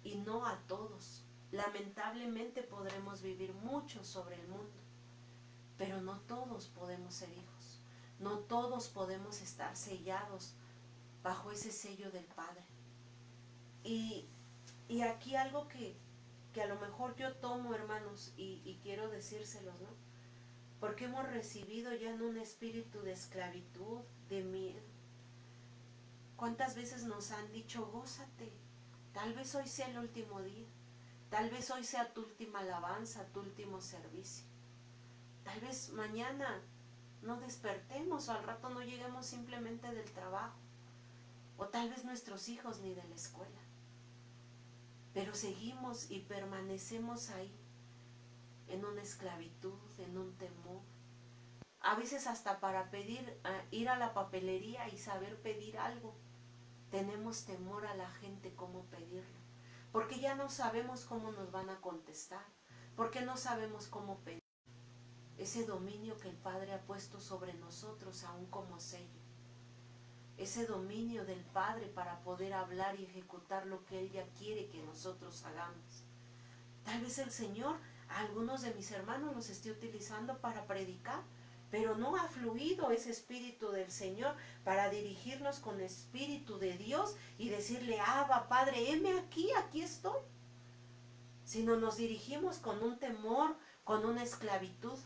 Y no a todos. Lamentablemente podremos vivir mucho sobre el mundo, pero no todos podemos ser hijos. No todos podemos estar sellados bajo ese sello del Padre. Y aquí algo que a lo mejor yo tomo, hermanos, y quiero decírselos, ¿no? Porque hemos recibido ya en un espíritu de esclavitud, de miedo. ¿Cuántas veces nos han dicho, gózate? Tal vez hoy sea el último día. Tal vez hoy sea tu última alabanza, tu último servicio. Tal vez mañana no despertemos o al rato no lleguemos simplemente del trabajo. O tal vez nuestros hijos ni de la escuela. Pero seguimos y permanecemos ahí, en una esclavitud, en un temor. A veces hasta para ir a la papelería y saber pedir algo, tenemos temor a la gente cómo pedirlo. Porque ya no sabemos cómo nos van a contestar. Porque no sabemos cómo pedir. Ese dominio que el Padre ha puesto sobre nosotros aún como sello. Ese dominio del Padre para poder hablar y ejecutar lo que Él ya quiere que nosotros hagamos. Tal vez el Señor a algunos de mis hermanos los esté utilizando para predicar, pero no ha fluido ese Espíritu del Señor para dirigirnos con el Espíritu de Dios y decirle, Abba, Padre, heme aquí, aquí estoy. Sino nos dirigimos con un temor, con una esclavitud.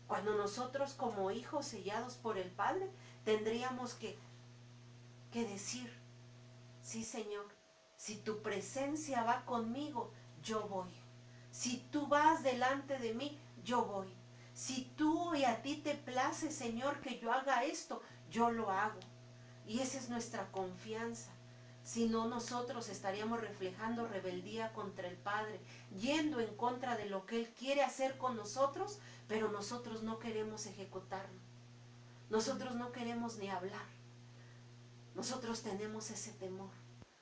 Cuando nosotros como hijos sellados por el Padre tendríamos que decir, sí Señor, si tu presencia va conmigo, yo voy. Si tú vas delante de mí, yo voy. Si tú y a ti te place, Señor, que yo haga esto, yo lo hago. Y esa es nuestra confianza. Si no, nosotros estaríamos reflejando rebeldía contra el Padre, yendo en contra de lo que Él quiere hacer con nosotros, pero nosotros no queremos ejecutarlo. Nosotros no queremos ni hablar. Nosotros tenemos ese temor,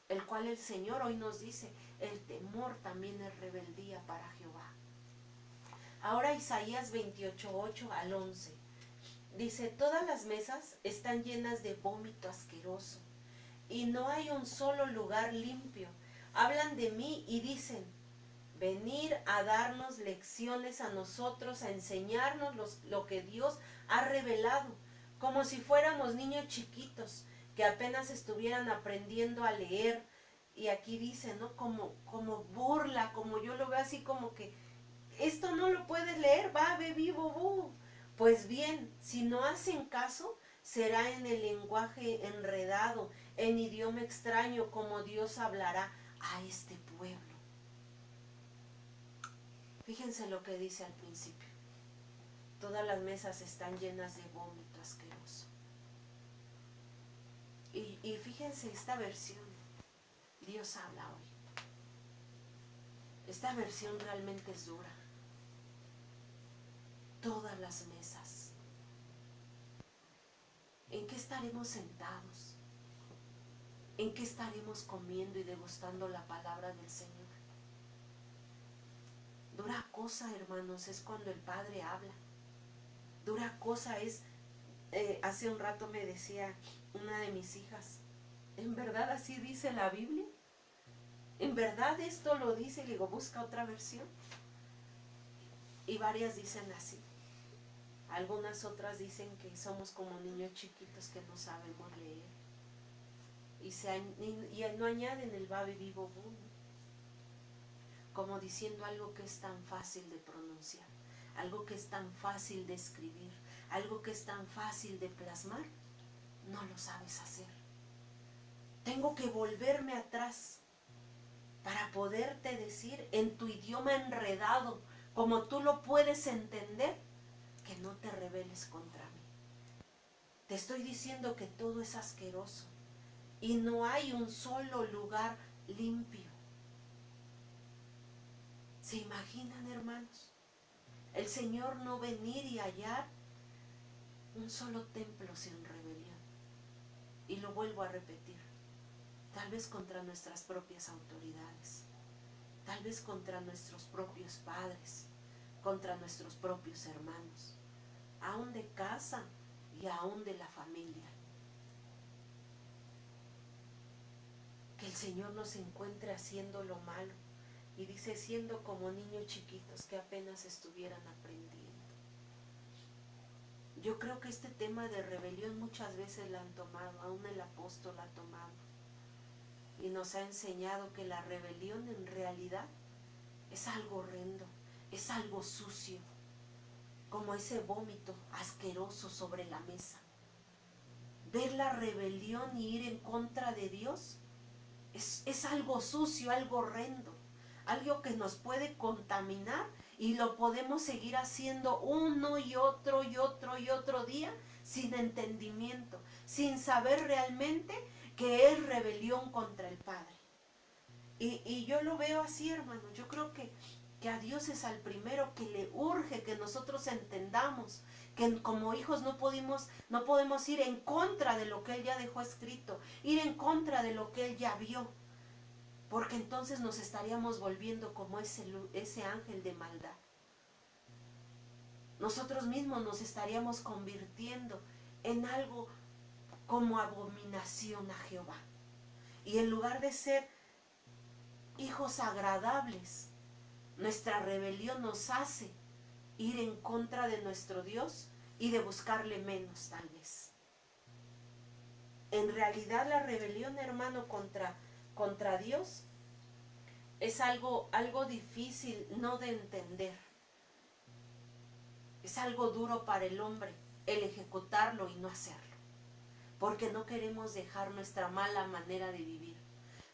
el cual el Señor hoy nos dice, el temor también es rebeldía para Jehová. Ahora Isaías 28, 8 al 11. Dice, todas las mesas están llenas de vómito asqueroso y no hay un solo lugar limpio. Hablan de mí y dicen, venir a darnos lecciones a nosotros, a enseñarnos lo que Dios ha revelado, como si fuéramos niños chiquitos que apenas estuvieran aprendiendo a leer. Y aquí dice, ¿no? Como burla, como yo lo veo así como que, esto no lo puedes leer, va, ve vivo, bu. Pues bien, si no hacen caso, será en el lenguaje enredado, en idioma extraño, como Dios hablará a este pueblo. Fíjense lo que dice al principio. Todas las mesas están llenas de vómito asqueroso. Y fíjense esta versión. Dios habla hoy. Esta versión realmente es dura. Todas las mesas. ¿En qué estaremos sentados? ¿En qué estaremos comiendo y degustando la palabra del Señor? Dura cosa, hermanos, es cuando el Padre habla. Dura cosa es, hace un rato me decía una de mis hijas, ¿en verdad así dice la Biblia? ¿En verdad esto lo dice? Le digo, busca otra versión. Y varias dicen así. Algunas otras dicen que somos como niños chiquitos que no sabemos leer. Y no añaden el babi vivo boom, como diciendo algo que es tan fácil de pronunciar, algo que es tan fácil de escribir, algo que es tan fácil de plasmar, no lo sabes hacer. Tengo que volverme atrás para poderte decir en tu idioma enredado, como tú lo puedes entender, que no te rebeles contra mí. Te estoy diciendo que todo es asqueroso y no hay un solo lugar limpio. ¿Se imaginan, hermanos? El Señor no venir y hallar un solo templo sin rebelión. Y lo vuelvo a repetir, tal vez contra nuestras propias autoridades, tal vez contra nuestros propios padres, contra nuestros propios hermanos, aún de casa y aún de la familia. Que el Señor nos encuentre haciendo lo malo, y dice, siendo como niños chiquitos que apenas estuvieran aprendiendo. Yo creo que este tema de rebelión muchas veces la han tomado, aún el apóstol ha tomado, y nos ha enseñado que la rebelión en realidad es algo horrendo, es algo sucio, como ese vómito asqueroso sobre la mesa. Ver la rebelión y ir en contra de Dios es algo sucio, algo horrendo, algo que nos puede contaminar Y lo podemos seguir haciendo uno y otro y otro y otro día sin entendimiento, sin saber realmente que es rebelión contra el Padre. Y yo lo veo así, hermano. Yo creo que a Dios es al primero que le urge que nosotros entendamos que como hijos no podemos ir en contra de lo que Él ya dejó escrito, ir en contra de lo que Él ya vio, porque entonces nos estaríamos volviendo como ese ángel de maldad. Nosotros mismos nos estaríamos convirtiendo en algo como abominación a Jehová. Y en lugar de ser hijos agradables, nuestra rebelión nos hace ir en contra de nuestro Dios y de buscarle menos, tal vez. En realidad la rebelión, hermano, contra Dios es algo difícil no de entender. Es algo duro para el hombre el ejecutarlo y no hacerlo. Porque no queremos dejar nuestra mala manera de vivir.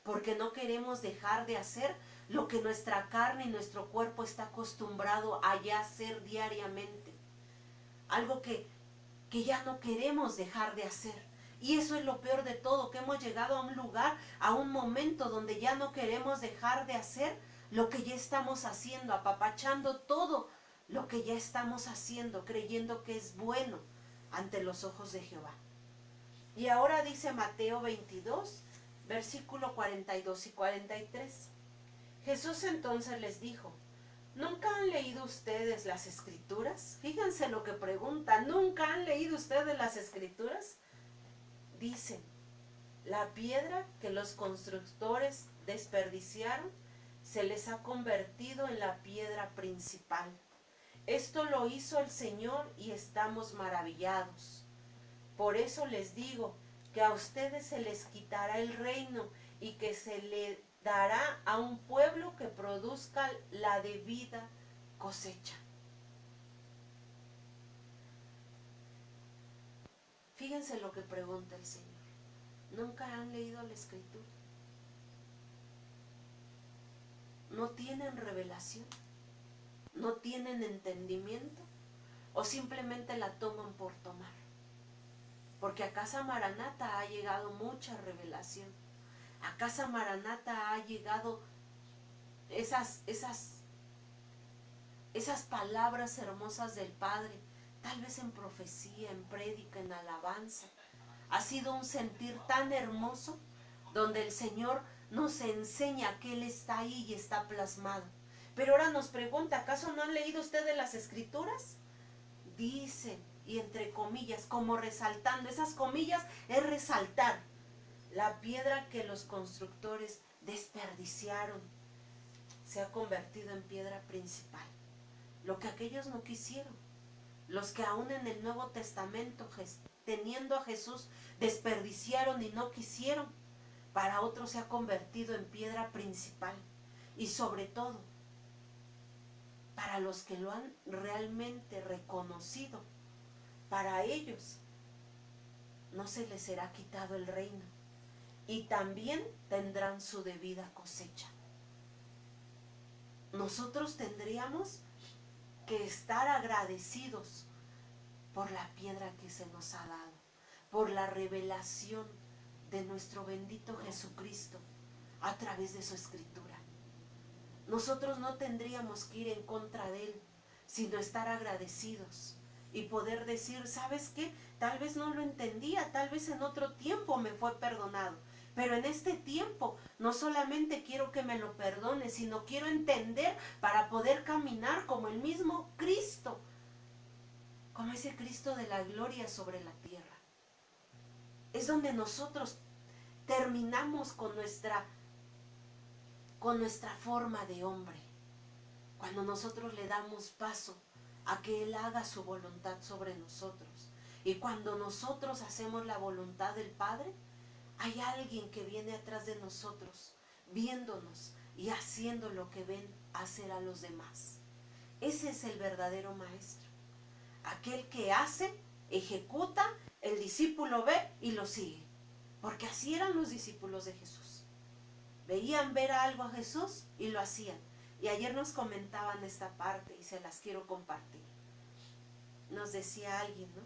Porque no queremos dejar de hacer lo que nuestra carne y nuestro cuerpo está acostumbrado a ya hacer diariamente. Algo que ya no queremos dejar de hacer. Y eso es lo peor de todo, que hemos llegado a un lugar, a un momento donde ya no queremos dejar de hacer lo que ya estamos haciendo, apapachando todo lo que ya estamos haciendo, creyendo que es bueno ante los ojos de Jehová. Y ahora dice Mateo 22, versículo 42 y 43. Jesús entonces les dijo: ¿Nunca han leído ustedes las Escrituras? Fíjense lo que pregunta. ¿Nunca han leído ustedes las Escrituras? Dicen: la piedra que los constructores desperdiciaron se les ha convertido en la piedra principal. Esto lo hizo el Señor y estamos maravillados. Por eso les digo que a ustedes se les quitará el reino y que se le dará a un pueblo que produzca la debida cosecha. Fíjense lo que pregunta el Señor. ¿Nunca han leído la Escritura? ¿No tienen revelación? ¿No tienen entendimiento? ¿O simplemente la toman por tomar? Porque a Casa Maranata ha llegado mucha revelación. A Casa Maranata ha llegado esas palabras hermosas del Padre, tal vez en profecía, en prédica, en alabanza. Ha sido un sentir tan hermoso donde el Señor nos enseña que Él está ahí y está plasmado. Pero ahora nos pregunta: ¿acaso no han leído ustedes las Escrituras? Dicen, y entre comillas, como resaltando, esas comillas es resaltar, la piedra que los constructores desperdiciaron se ha convertido en piedra principal. Lo que aquellos no quisieron, los que aún en el Nuevo Testamento, teniendo a Jesús, desperdiciaron y no quisieron, para otros se ha convertido en piedra principal. Y sobre todo, para los que lo han realmente reconocido, para ellos no se les será quitado el reino y también tendrán su debida cosecha. Nosotros tendríamos que estar agradecidos por la piedra que se nos ha dado, por la revelación de nuestro bendito Jesucristo a través de su Escritura. Nosotros no tendríamos que ir en contra de Él, sino estar agradecidos y poder decir: ¿sabes qué? Tal vez no lo entendía, tal vez en otro tiempo me fue perdonado, pero en este tiempo no solamente quiero que me lo perdone, sino quiero entender para poder caminar como el mismo Cristo, como ese Cristo de la gloria sobre la tierra. Es donde nosotros terminamos con nuestra forma de hombre, cuando nosotros le damos paso a que Él haga su voluntad sobre nosotros. Y cuando nosotros hacemos la voluntad del Padre, hay alguien que viene atrás de nosotros, viéndonos y haciendo lo que ven hacer a los demás. Ese es el verdadero maestro. Aquel que hace, ejecuta, el discípulo ve y lo sigue. Porque así eran los discípulos de Jesús. Veían ver algo a Jesús y lo hacían. Y ayer nos comentaban esta parte y se las quiero compartir. Nos decía alguien, ¿no?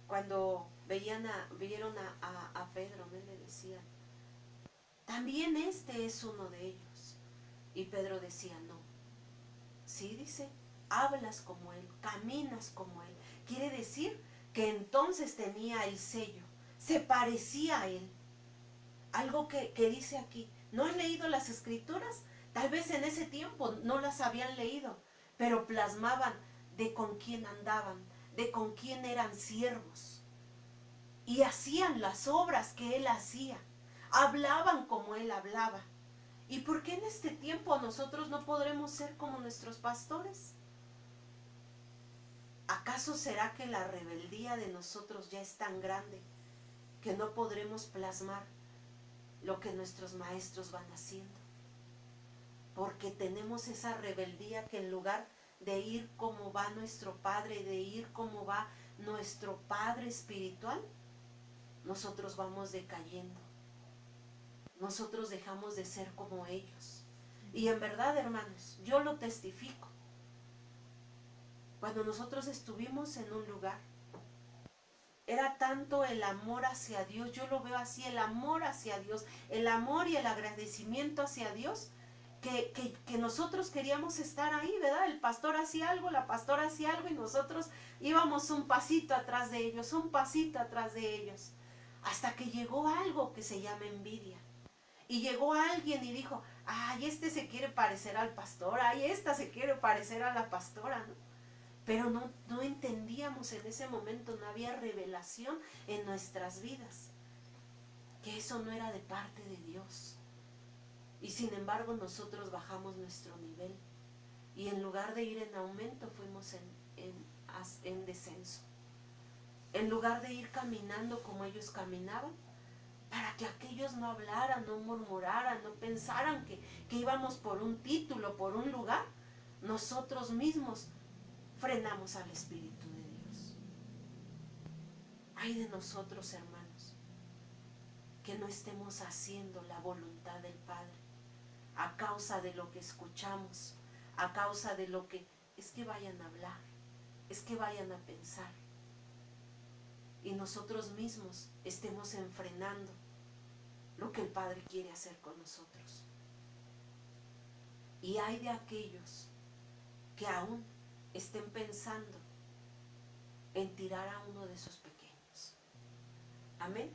Cuando vieron a Pedro, ¿no? Le decían, también este es uno de ellos. Y Pedro decía, no. Sí, dice, hablas como él, caminas como él. Quiere decir que entonces tenía el sello, se parecía a él. Algo que dice aquí, ¿no has leído las escrituras? Tal vez en ese tiempo no las habían leído, pero plasmaban de con quién andaban, de con quién eran siervos. Y hacían las obras que él hacía, hablaban como él hablaba. ¿Y por qué en este tiempo nosotros no podremos ser como nuestros pastores? ¿Acaso será que la rebeldía de nosotros ya es tan grande que no podremos plasmar lo que nuestros maestros van haciendo? Porque tenemos esa rebeldía que en lugar de ir como va nuestro Padre, de ir como va nuestro Padre espiritual, nosotros vamos decayendo. Nosotros dejamos de ser como ellos. Y en verdad, hermanos, yo lo testifico. Cuando nosotros estuvimos en un lugar, era tanto el amor hacia Dios, yo lo veo así, el amor hacia Dios, el amor y el agradecimiento hacia Dios, que nosotros queríamos estar ahí, ¿verdad? El pastor hacía algo, la pastora hacía algo y nosotros íbamos un pasito atrás de ellos, un pasito atrás de ellos, hasta que llegó algo que se llama envidia. Y llegó alguien y dijo, ay, este se quiere parecer al pastor, ay, esta se quiere parecer a la pastora, ¿no? Pero no entendíamos en ese momento, no había revelación en nuestras vidas, que eso no era de parte de Dios. Y sin embargo nosotros bajamos nuestro nivel y en lugar de ir en aumento fuimos en descenso. En lugar de ir caminando como ellos caminaban, para que aquellos no hablaran, no murmuraran, no pensaran que íbamos por un título, por un lugar, nosotros mismos frenamos al Espíritu de Dios. Ay de nosotros, hermanos, que no estemos haciendo la voluntad del Padre a causa de lo que escuchamos, a causa de lo que es que vayan a hablar, es que vayan a pensar. Y nosotros mismos estemos enfrenando lo que el Padre quiere hacer con nosotros. Y hay de aquellos que aún estén pensando en tirar a uno de sus pequeños. Amén.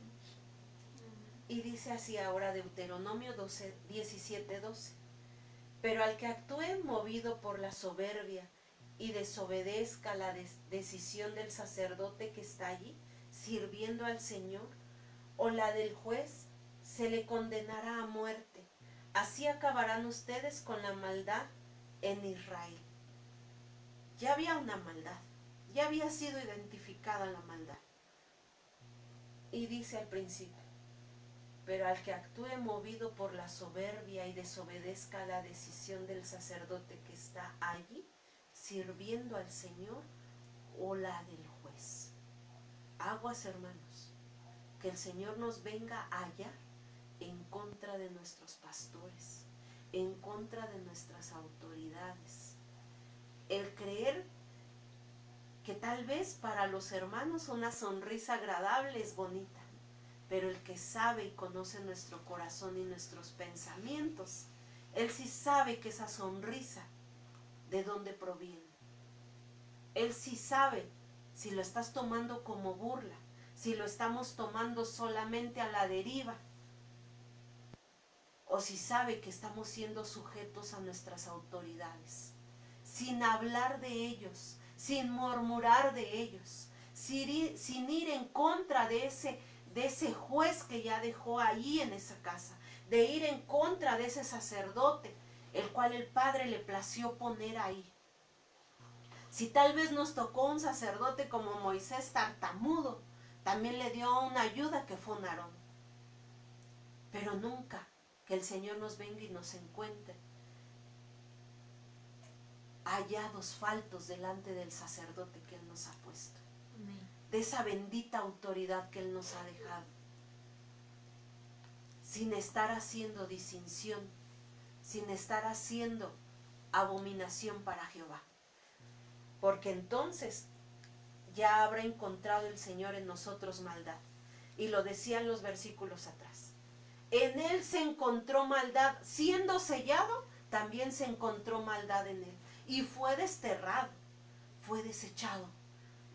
Y dice así ahora Deuteronomio 17:12. Pero al que actúe movido por la soberbia y desobedezca la decisión del sacerdote que está allí, sirviendo al Señor, o la del juez, se le condenará a muerte. Así acabarán ustedes con la maldad en Israel. Ya había una maldad, ya había sido identificada la maldad. Y dice al principio, pero al que actúe movido por la soberbia y desobedezca la decisión del sacerdote que está allí, sirviendo al Señor, o la del juez. Aguas, hermanos, que el Señor nos venga a hallar en contra de nuestros pastores, en contra de nuestras autoridades. El creer que tal vez para los hermanos una sonrisa agradable es bonita, pero el que sabe y conoce nuestro corazón y nuestros pensamientos, él sí sabe que esa sonrisa, ¿de dónde proviene? Él sí sabe si lo estás tomando como burla, si lo estamos tomando solamente a la deriva, o si sabe que estamos siendo sujetos a nuestras autoridades, sin hablar de ellos, sin murmurar de ellos, sin ir en contra de ese juez que ya dejó ahí en esa casa, de ir en contra de ese sacerdote, el cual el Padre le plació poner ahí. Si tal vez nos tocó un sacerdote como Moisés tartamudo, también le dio una ayuda que fue un Aarón. Pero nunca que el Señor nos venga y nos encuentre hallados faltos delante del sacerdote que Él nos ha puesto. Amén. De esa bendita autoridad que Él nos ha dejado. Sin estar haciendo distinción, sin estar haciendo abominación para Jehová. Porque entonces ya habrá encontrado el Señor en nosotros maldad. Y lo decían los versículos atrás. En él se encontró maldad, siendo sellado, también se encontró maldad en él. Y fue desterrado, fue desechado,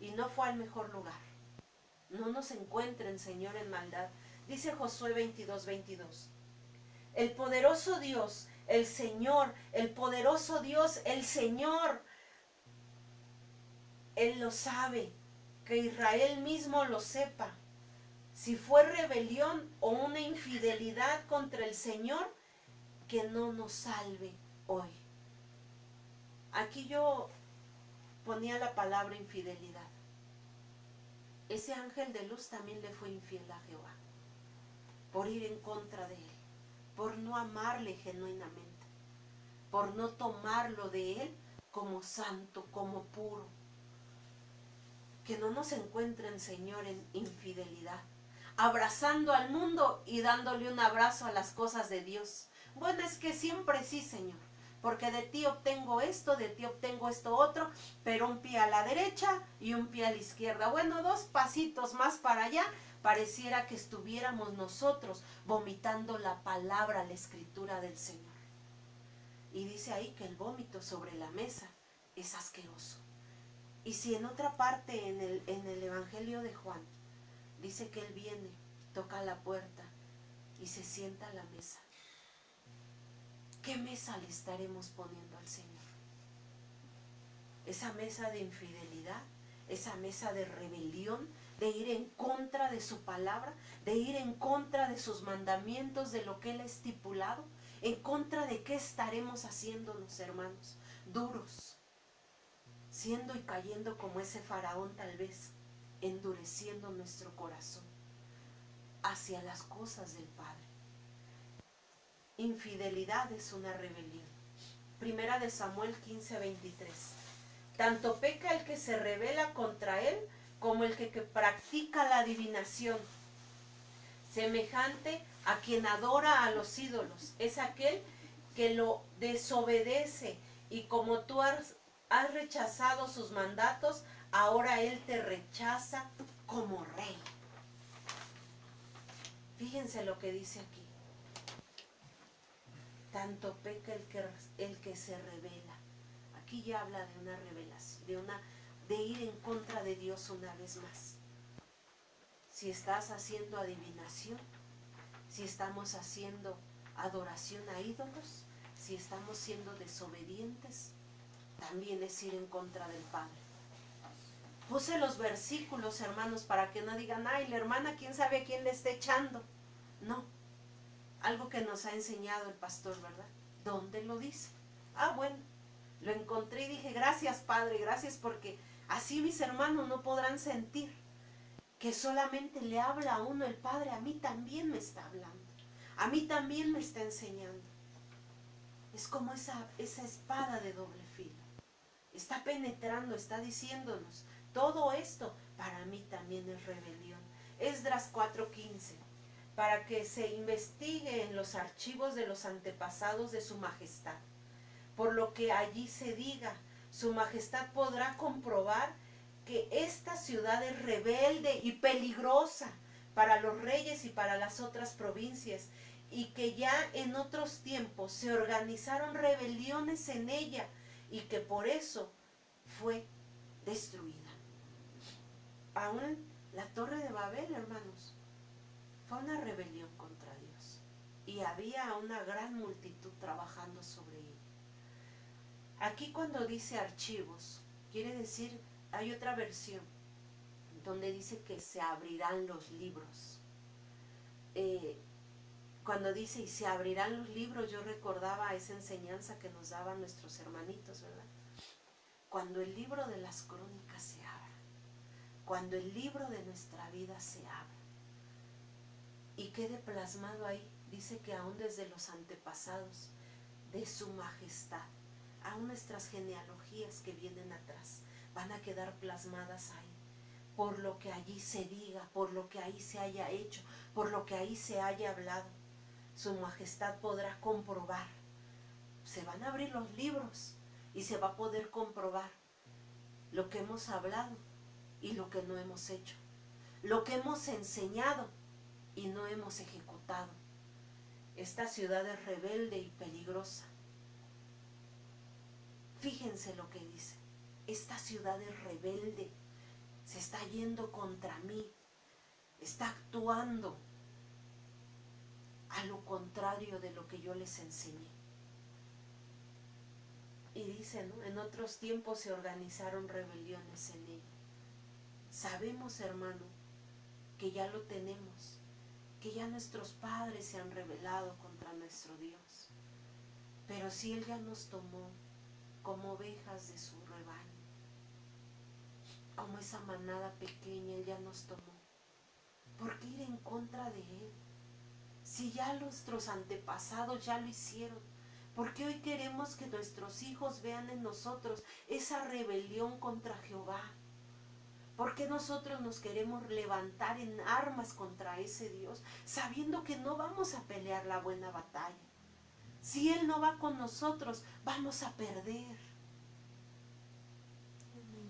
y no fue al mejor lugar. No nos encuentren, Señor, en maldad. Dice Josué 22:22. El poderoso Dios, el Señor, el poderoso Dios, el Señor, Él lo sabe, que Israel mismo lo sepa. Si fue rebelión o una infidelidad contra el Señor, que no nos salve hoy. Aquí yo ponía la palabra infidelidad. Ese ángel de luz también le fue infiel a Jehová, por ir en contra de él, por no amarle genuinamente, por no tomarlo de él como santo, como puro. Que no nos encuentren, Señor, en infidelidad, abrazando al mundo y dándole un abrazo a las cosas de Dios. Bueno, es que siempre sí, Señor, porque de ti obtengo esto, de ti obtengo esto otro, pero un pie a la derecha y un pie a la izquierda. Bueno, 2 pasitos más para allá, pareciera que estuviéramos nosotros vomitando la palabra, la escritura del Señor. Y dice ahí que el vómito sobre la mesa es asqueroso. Y si en otra parte, en el Evangelio de Juan, dice que Él viene, toca la puerta y se sienta a la mesa. ¿Qué mesa le estaremos poniendo al Señor? Esa mesa de infidelidad, esa mesa de rebelión, de ir en contra de su palabra, de ir en contra de sus mandamientos, de lo que Él ha estipulado. ¿En contra de qué estaremos haciéndonos, hermanos? Duros, siendo y cayendo como ese faraón, tal vez endureciendo nuestro corazón hacia las cosas del Padre. Infidelidad es una rebelión. Primera de Samuel 15:23. Tanto peca el que se rebela contra él como el que practica la adivinación. Semejante a quien adora a los ídolos. Es aquel que lo desobedece, y como tú has rechazado sus mandatos, ahora él te rechaza como rey. Fíjense lo que dice aquí. Tanto peca el que se revela. Aquí ya habla de una revelación, de ir en contra de Dios una vez más. Si estás haciendo adivinación, si estamos haciendo adoración a ídolos, si estamos siendo desobedientes, también es ir en contra del Padre. Puse los versículos, hermanos, para que no digan, ay, la hermana, quién sabe a quién le está echando. No, algo que nos ha enseñado el pastor, ¿verdad? ¿Dónde lo dice? Ah, bueno, lo encontré y dije, gracias, Padre, gracias, porque así mis hermanos no podrán sentir que solamente le habla a uno el Padre. A mí también me está hablando, a mí también me está enseñando. Es como esa espada de doble filo. Está penetrando, está diciéndonos, todo esto para mí también es rebelión. Esdras 4:15. Para que se investigue en los archivos de los antepasados de su majestad. Por lo que allí se diga, su majestad podrá comprobar que esta ciudad es rebelde y peligrosa para los reyes y para las otras provincias, y que ya en otros tiempos se organizaron rebeliones en ella, y que por eso fue destruida. Aún la Torre de Babel, hermanos, fue una rebelión contra Dios, y había una gran multitud trabajando sobre ella. Aquí cuando dice archivos, quiere decir, hay otra versión donde dice que se abrirán los libros. Cuando dice y se abrirán los libros, yo recordaba esa enseñanza que nos daban nuestros hermanitos, ¿verdad? Cuando el libro de las crónicas se abra, cuando el libro de nuestra vida se abra y quede plasmado ahí, dice que aún desde los antepasados de su majestad, aún nuestras genealogías que vienen atrás, van a quedar plasmadas ahí, por lo que allí se diga, por lo que ahí se haya hecho, por lo que ahí se haya hablado. Su majestad podrá comprobar se van a abrir los libros y se va a poder comprobar lo que hemos hablado y lo que no hemos hecho, lo que hemos enseñado y no hemos ejecutado. Esta ciudad es rebelde y peligrosa. Fíjense lo que dice. Esta ciudad es rebelde, se está yendo contra mí, está actuando a lo contrario de lo que yo les enseñé. Y dice, ¿no? En otros tiempos se organizaron rebeliones en ella. Sabemos, hermano, que ya lo tenemos, que ya nuestros padres se han rebelado contra nuestro Dios. Pero si Él ya nos tomó como ovejas de su rebaño, como esa manada pequeña, Él ya nos tomó. ¿Por qué ir en contra de Él? Si ya nuestros antepasados ya lo hicieron, ¿por qué hoy queremos que nuestros hijos vean en nosotros esa rebelión contra Jehová? ¿Por qué nosotros nos queremos levantar en armas contra ese Dios, sabiendo que no vamos a pelear la buena batalla? Si Él no va con nosotros, vamos a perder.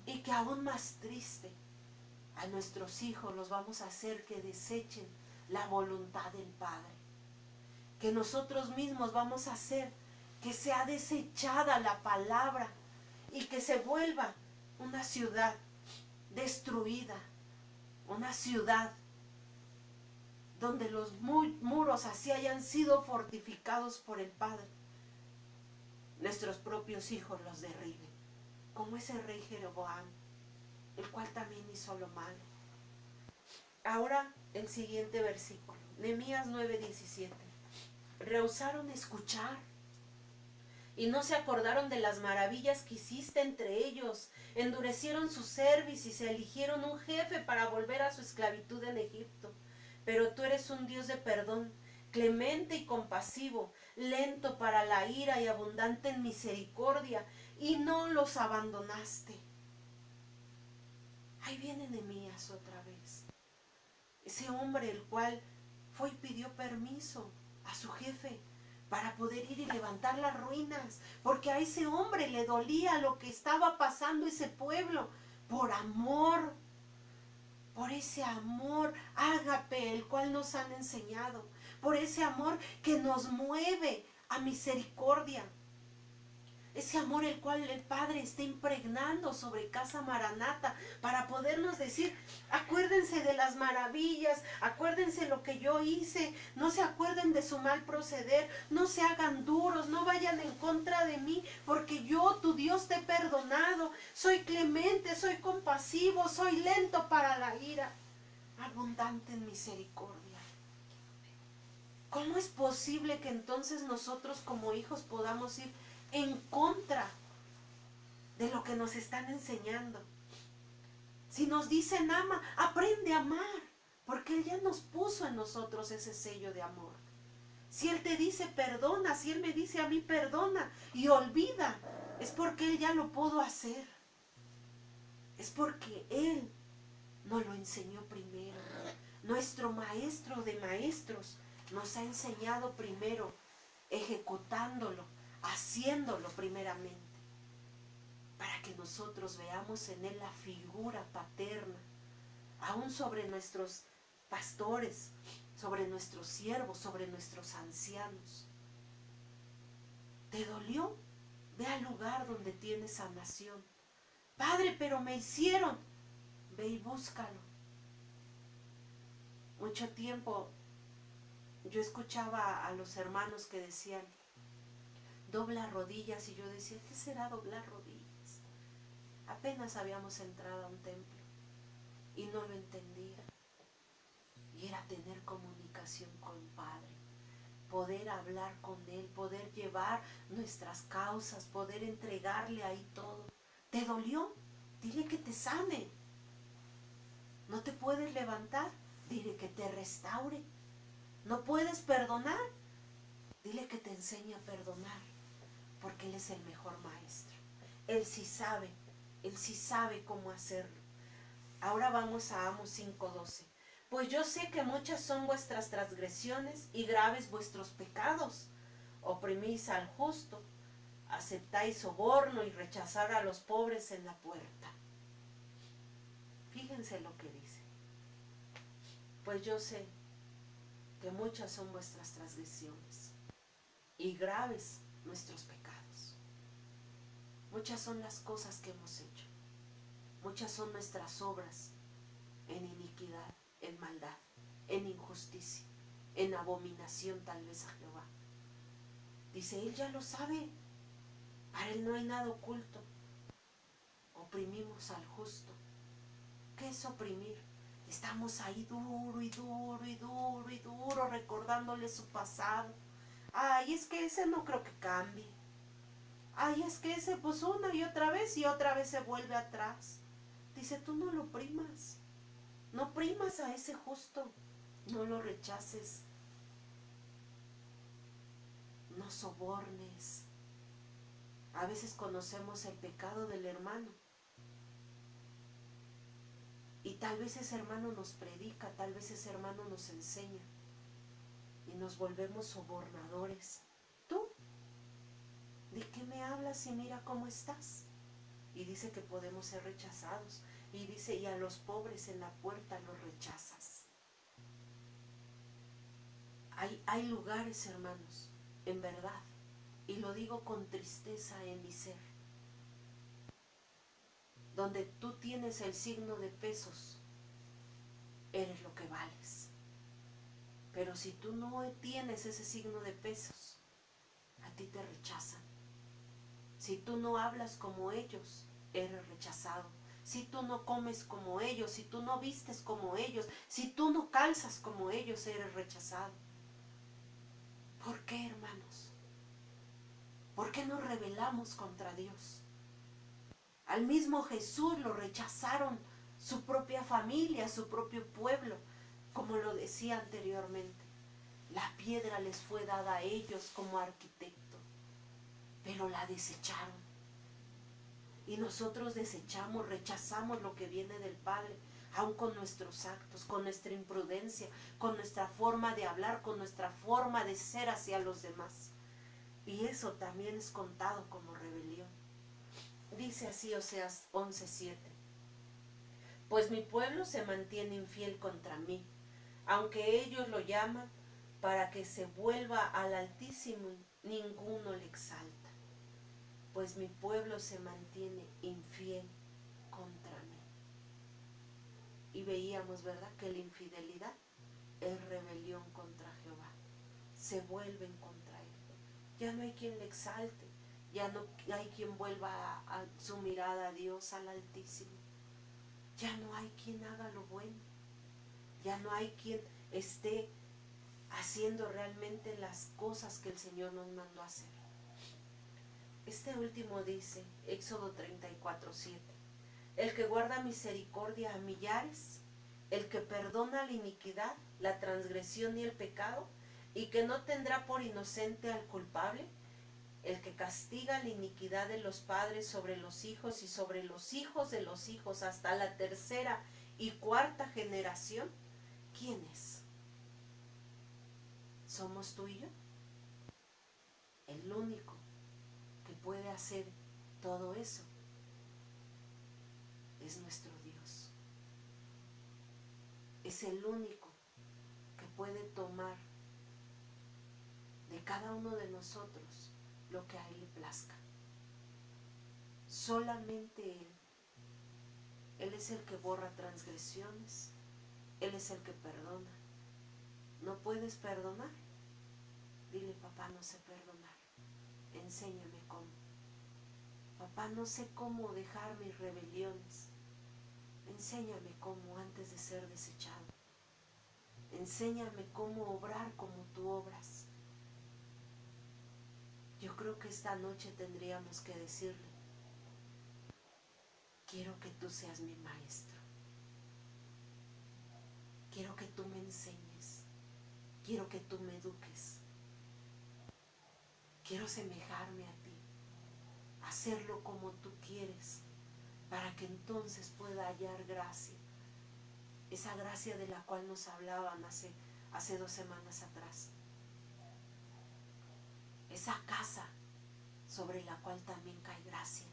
Y que aún más triste, a nuestros hijos los vamos a hacer que desechen la voluntad del Padre. Que nosotros mismos vamos a hacer que sea desechada la palabra y que se vuelva una ciudad destruida, una ciudad donde los muros así hayan sido fortificados por el Padre. Nuestros propios hijos los derriben, como ese rey Jeroboam, el cual también hizo lo malo. Ahora el siguiente versículo, Nehemías 9:17. Rehusaron escuchar y no se acordaron de las maravillas que hiciste entre ellos. Endurecieron su cerviz y se eligieron un jefe para volver a su esclavitud en Egipto. Pero tú eres un Dios de perdón, clemente y compasivo, lento para la ira y abundante en misericordia, y no los abandonaste. Ahí viene Nehemías otra vez. Ese hombre el cual fue y pidió permiso a su jefe para poder ir y levantar las ruinas, porque a ese hombre le dolía lo que estaba pasando ese pueblo, por amor, por ese amor ágape el cual nos han enseñado, por ese amor que nos mueve a misericordia. Ese amor el cual el Padre está impregnando sobre Casa Maranata para podernos decir, acuérdense de las maravillas, acuérdense lo que yo hice, no se acuerden de su mal proceder, no se hagan duros, no vayan en contra de mí, porque yo, tu Dios, te he perdonado, soy clemente, soy compasivo, soy lento para la ira, abundante en misericordia. ¿Cómo es posible que entonces nosotros como hijos podamos ir en contra de lo que nos están enseñando? Si nos dicen ama, aprende a amar, porque Él ya nos puso en nosotros ese sello de amor. Si Él te dice perdona, si Él me dice a mí perdona y olvida, es porque Él ya lo pudo hacer. Es porque Él nos lo enseñó primero. Nuestro maestro de maestros nos ha enseñado primero, ejecutándolo, haciéndolo primeramente, para que nosotros veamos en Él la figura paterna, aún sobre nuestros pastores, sobre nuestros siervos, sobre nuestros ancianos. ¿Te dolió? Ve al lugar donde tienes sanación. Padre, pero me hicieron. Ve y búscalo. Mucho tiempo yo escuchaba a los hermanos que decían, dobla rodillas, y yo decía, ¿qué será doblar rodillas? Apenas habíamos entrado a un templo y no lo entendía. Y era tener comunicación con el Padre, poder hablar con Él, poder llevar nuestras causas, poder entregarle ahí todo. ¿Te dolió? Dile que te sane. ¿No te puedes levantar? Dile que te restaure. ¿No puedes perdonar? Dile que te enseñe a perdonar, porque Él es el mejor maestro. Él sí sabe cómo hacerlo. Ahora vamos a Amos 5:12. Pues yo sé que muchas son vuestras transgresiones y graves vuestros pecados. Oprimís al justo, aceptáis soborno y rechazar a los pobres en la puerta. Fíjense lo que dice. Pues yo sé que muchas son vuestras transgresiones y graves nuestros pecados. Muchas son las cosas que hemos hecho. Muchas son nuestras obras en iniquidad, en maldad, en injusticia, en abominación tal vez a Jehová. Dice, Él ya lo sabe. Para Él no hay nada oculto. Oprimimos al justo. ¿Qué es oprimir? Estamos ahí duro y duro y duro y duro recordándole su pasado. Ay, es que ese no creo que cambie. Ay, es que ese pues una y otra vez se vuelve atrás. Dice, tú no lo oprimas. No oprimas a ese justo. No lo rechaces. No sobornes. A veces conocemos el pecado del hermano. Y tal vez ese hermano nos predica, tal vez ese hermano nos enseña. Y nos volvemos sobornadores. ¿Tú? ¿De qué me hablas y mira cómo estás? Y dice que podemos ser rechazados. Y dice, y a los pobres en la puerta los rechazas. Hay lugares, hermanos, en verdad, y lo digo con tristeza en mi ser, donde tú tienes el signo de pesos, eres lo que vales. Pero si tú no tienes ese signo de pesos, a ti te rechazan. Si tú no hablas como ellos, eres rechazado. Si tú no comes como ellos, si tú no vistes como ellos, si tú no calzas como ellos, eres rechazado. ¿Por qué, hermanos? ¿Por qué nos rebelamos contra Dios? Al mismo Jesús lo rechazaron su propia familia, su propio pueblo, como lo decía anteriormente. La piedra les fue dada a ellos como arquitecto, pero la desecharon. Y nosotros desechamos, rechazamos lo que viene del Padre, aun con nuestros actos, con nuestra imprudencia, con nuestra forma de hablar, con nuestra forma de ser hacia los demás. Y eso también es contado como rebelión. Dice así Oseas 11:7. Pues mi pueblo se mantiene infiel contra mí, aunque ellos lo llaman para que se vuelva al Altísimo, ninguno le exalta. Pues mi pueblo se mantiene infiel contra mí. Y veíamos, ¿verdad?, que la infidelidad es rebelión contra Jehová. Se vuelven contra Él. Ya no hay quien le exalte. Ya no hay quien vuelva a su mirada a Dios, al Altísimo. Ya no hay quien haga lo bueno. Ya no hay quien esté haciendo realmente las cosas que el Señor nos mandó a hacer. Este último dice, Éxodo 34:7, el que guarda misericordia a millares, el que perdona la iniquidad, la transgresión y el pecado, y que no tendrá por inocente al culpable, el que castiga la iniquidad de los padres sobre los hijos y sobre los hijos de los hijos hasta la tercera y cuarta generación. ¿Quién es? ¿Somos tú y yo? El único que puede hacer todo eso es nuestro Dios. Es el único que puede tomar de cada uno de nosotros lo que a Él le plazca. Solamente Él. Él es el que borra transgresiones. Él es el que perdona. ¿No puedes perdonar? Dile, papá, no sé perdonar. Enséñame cómo. Papá, no sé cómo dejar mis rebeliones. Enséñame cómo antes de ser desechado. Enséñame cómo obrar como tú obras. Yo creo que esta noche tendríamos que decirle, quiero que tú seas mi maestro. Quiero que tú me enseñes. Quiero que tú me eduques. Quiero semejarme a ti. Hacerlo como tú quieres, para que entonces pueda hallar gracia. Esa gracia de la cual nos hablaban hace 2 semanas atrás. Esa casa sobre la cual también cae gracia,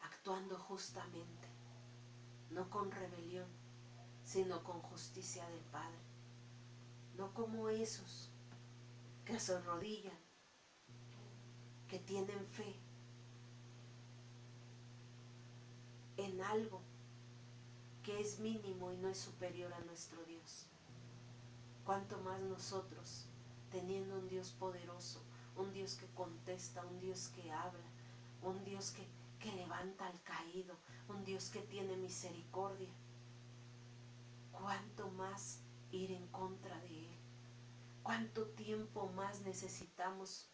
actuando justamente, no con rebelión, sino con justicia del Padre, no como esos que se arrodillan, que tienen fe en algo que es mínimo y no es superior a nuestro Dios. Cuanto más nosotros, teniendo un Dios poderoso, un Dios que contesta, un Dios que habla, un Dios que levanta al caído, un Dios que tiene misericordia, cuánto más ir en contra de Él, cuánto tiempo más necesitamos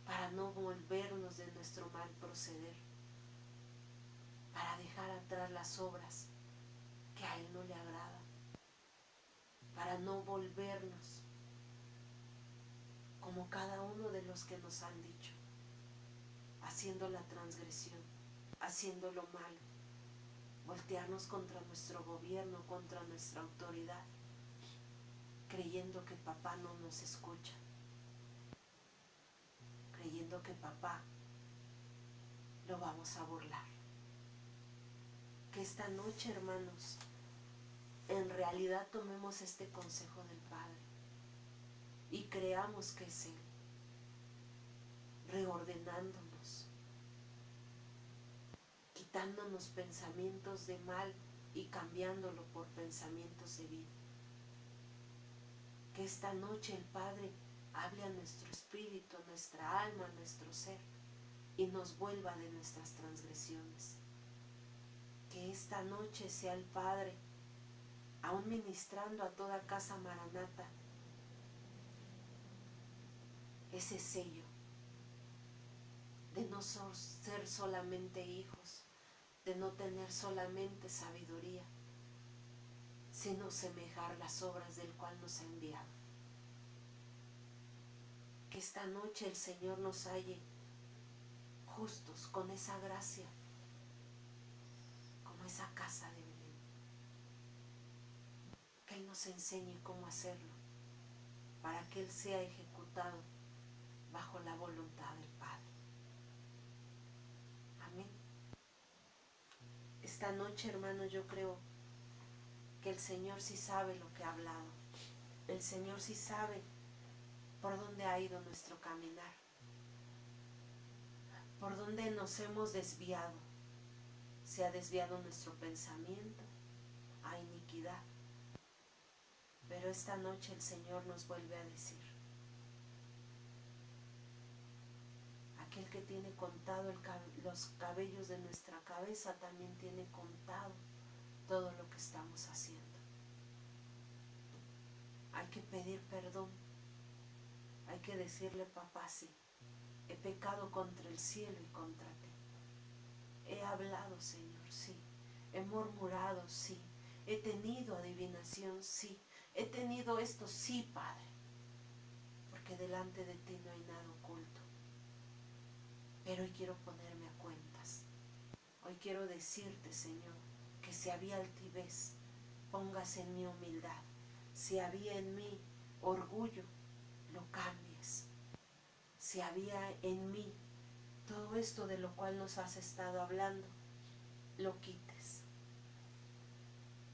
para no volvernos de nuestro mal proceder, para dejar atrás las obras que a Él no le agrada, para no volvernos como cada uno de los que nos han dicho, haciendo la transgresión, haciendo lo malo, voltearnos contra nuestro gobierno, contra nuestra autoridad, creyendo que papá no nos escucha, creyendo que papá lo vamos a burlar. Que esta noche, hermanos, en realidad tomemos este consejo del Padre y creamos que es Él, reordenándonos, quitándonos pensamientos de mal y cambiándolo por pensamientos de bien. Que esta noche el Padre hable a nuestro espíritu, a nuestra alma, a nuestro ser y nos vuelva de nuestras transgresiones. Que esta noche sea el Padre, aún ministrando a toda casa Maranata, ese sello de no ser solamente hijos, de no tener solamente sabiduría, sino semejar las obras del cual nos ha enviado. Que esta noche el Señor nos halle justos con esa gracia, como esa casa de Belén. Que Él nos enseñe cómo hacerlo, para que Él sea ejecutado bajo la voluntad del Padre. Amén. Esta noche, hermanos, yo creo que el Señor sí sabe lo que ha hablado. El Señor sí sabe por dónde ha ido nuestro caminar, por dónde nos hemos desviado. Se ha desviado nuestro pensamiento a iniquidad. Pero esta noche el Señor nos vuelve a decir: aquel que tiene contado los cabellos de nuestra cabeza también tiene contado todo lo que estamos haciendo. Hay que pedir perdón. Hay que decirle: papá, sí, he pecado contra el cielo y contra ti. He hablado, Señor, sí. He murmurado, sí. He tenido adivinación, sí. He tenido esto, sí, Padre. Porque delante de ti no hay nada oculto. Pero hoy quiero ponerme a cuentas. Hoy quiero decirte, Señor, que si había altivez, pongas en mí humildad. Si había en mí orgullo, lo cambies. Si había en mí todo esto de lo cual nos has estado hablando, lo quites.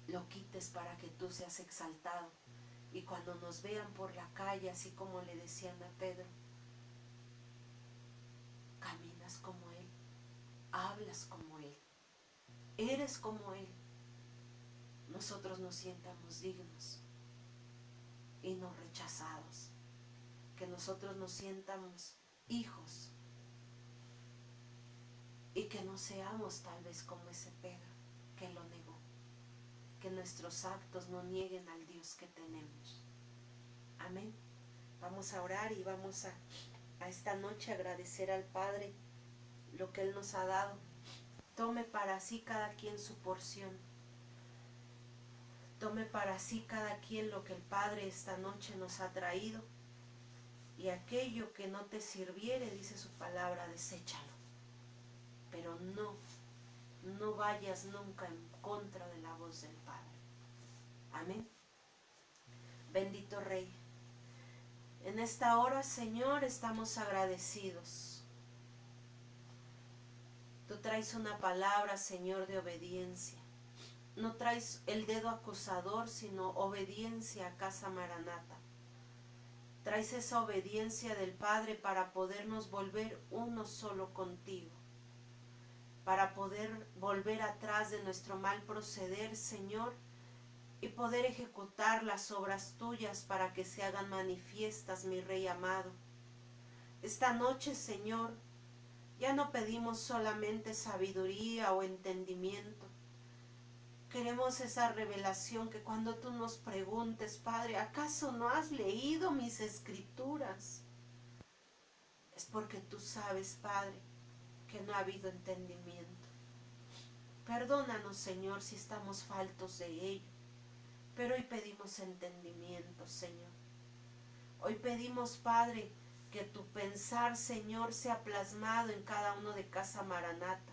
Lo quites para que tú seas exaltado. Y cuando nos vean por la calle, así como le decían a Pedro, caminas como Él, hablas como Él, eres como Él. Nosotros nos sientamos dignos y no rechazados. Que nosotros nos sientamos hijos y que no seamos tal vez como ese Pedro que lo negó. Que nuestros actos no nieguen al Dios que tenemos. Amén. Vamos a orar y vamos a esta noche agradecer al Padre lo que Él nos ha dado. Tome para sí cada quien su porción. Tome para sí cada quien lo que el Padre esta noche nos ha traído. Y aquello que no te sirviere, dice su palabra, deséchalo. Pero no vayas nunca en contra de la voz del Padre. Amén. Bendito Rey. En esta hora, Señor, estamos agradecidos. Tú traes una palabra, Señor, de obediencia. No traes el dedo acusador, sino obediencia a Casa Maranata. Traes esa obediencia del Padre para podernos volver uno solo contigo, para poder volver atrás de nuestro mal proceder, Señor, y poder ejecutar las obras tuyas para que se hagan manifiestas, mi Rey amado. Esta noche, Señor, ya no pedimos solamente sabiduría o entendimiento. Queremos esa revelación que cuando tú nos preguntes, Padre, ¿acaso no has leído mis escrituras? Es porque tú sabes, Padre, que no ha habido entendimiento. Perdónanos, Señor, si estamos faltos de ello, pero hoy pedimos entendimiento, Señor. Hoy pedimos, Padre, que tu pensar, Señor, sea plasmado en cada uno de Casa Maranata.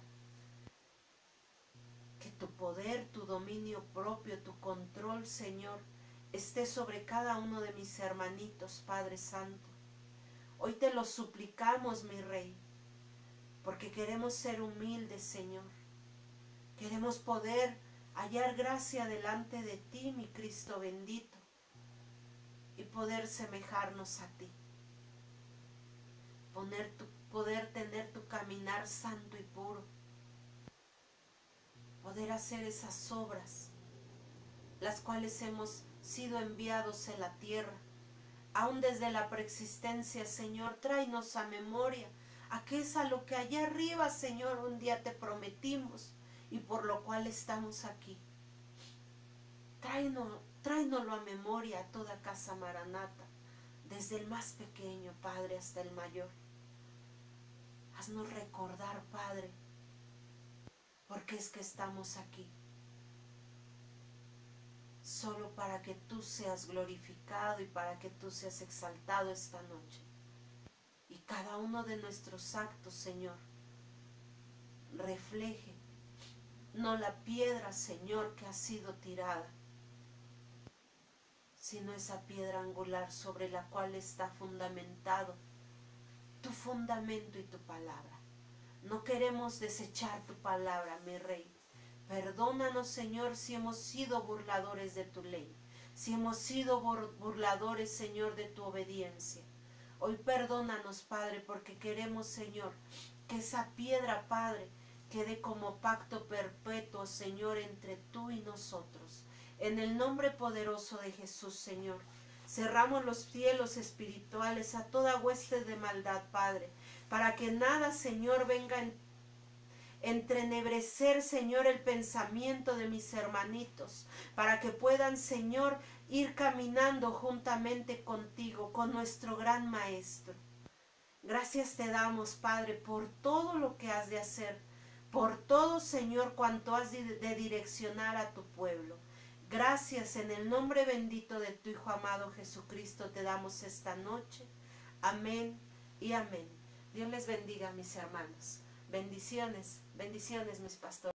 Que tu poder, tu dominio propio, tu control, Señor, esté sobre cada uno de mis hermanitos, Padre Santo. Hoy te lo suplicamos, mi Rey, porque queremos ser humildes, Señor. Queremos poder hallar gracia delante de ti, mi Cristo bendito, y poder semejarnos a ti. Poder tener tu caminar santo y puro. Poder hacer esas obras, las cuales hemos sido enviados en la tierra. Aún desde la preexistencia, Señor, tráenos a memoria a qué es a lo que allá arriba, Señor, un día te prometimos y por lo cual estamos aquí. Tráenoslo a memoria a toda Casa Maranata, desde el más pequeño, Padre, hasta el mayor. Haznos recordar, Padre, porque es que estamos aquí. Solo para que tú seas glorificado y para que tú seas exaltado esta noche. Y cada uno de nuestros actos, Señor, refleje no la piedra, Señor, que ha sido tirada, sino esa piedra angular sobre la cual está fundamentado tu fundamento y tu palabra. No queremos desechar tu palabra, mi Rey. Perdónanos, Señor, si hemos sido burladores de tu ley, si hemos sido burladores, Señor, de tu obediencia. Hoy perdónanos, Padre, porque queremos, Señor, que esa piedra, Padre, quede como pacto perpetuo, Señor, entre tú y nosotros. En el nombre poderoso de Jesús, Señor, cerramos los cielos espirituales a toda hueste de maldad, Padre, para que nada, Señor, venga a entrenebrecer, Señor, el pensamiento de mis hermanitos, para que puedan, Señor, ir caminando juntamente contigo, con nuestro gran Maestro. Gracias te damos, Padre, por todo lo que has de hacer, por todo, Señor, cuanto has de direccionar a tu pueblo. Gracias en el nombre bendito de tu Hijo amado Jesucristo te damos esta noche. Amén y amén. Dios les bendiga, mis hermanos. Bendiciones, bendiciones, mis pastores.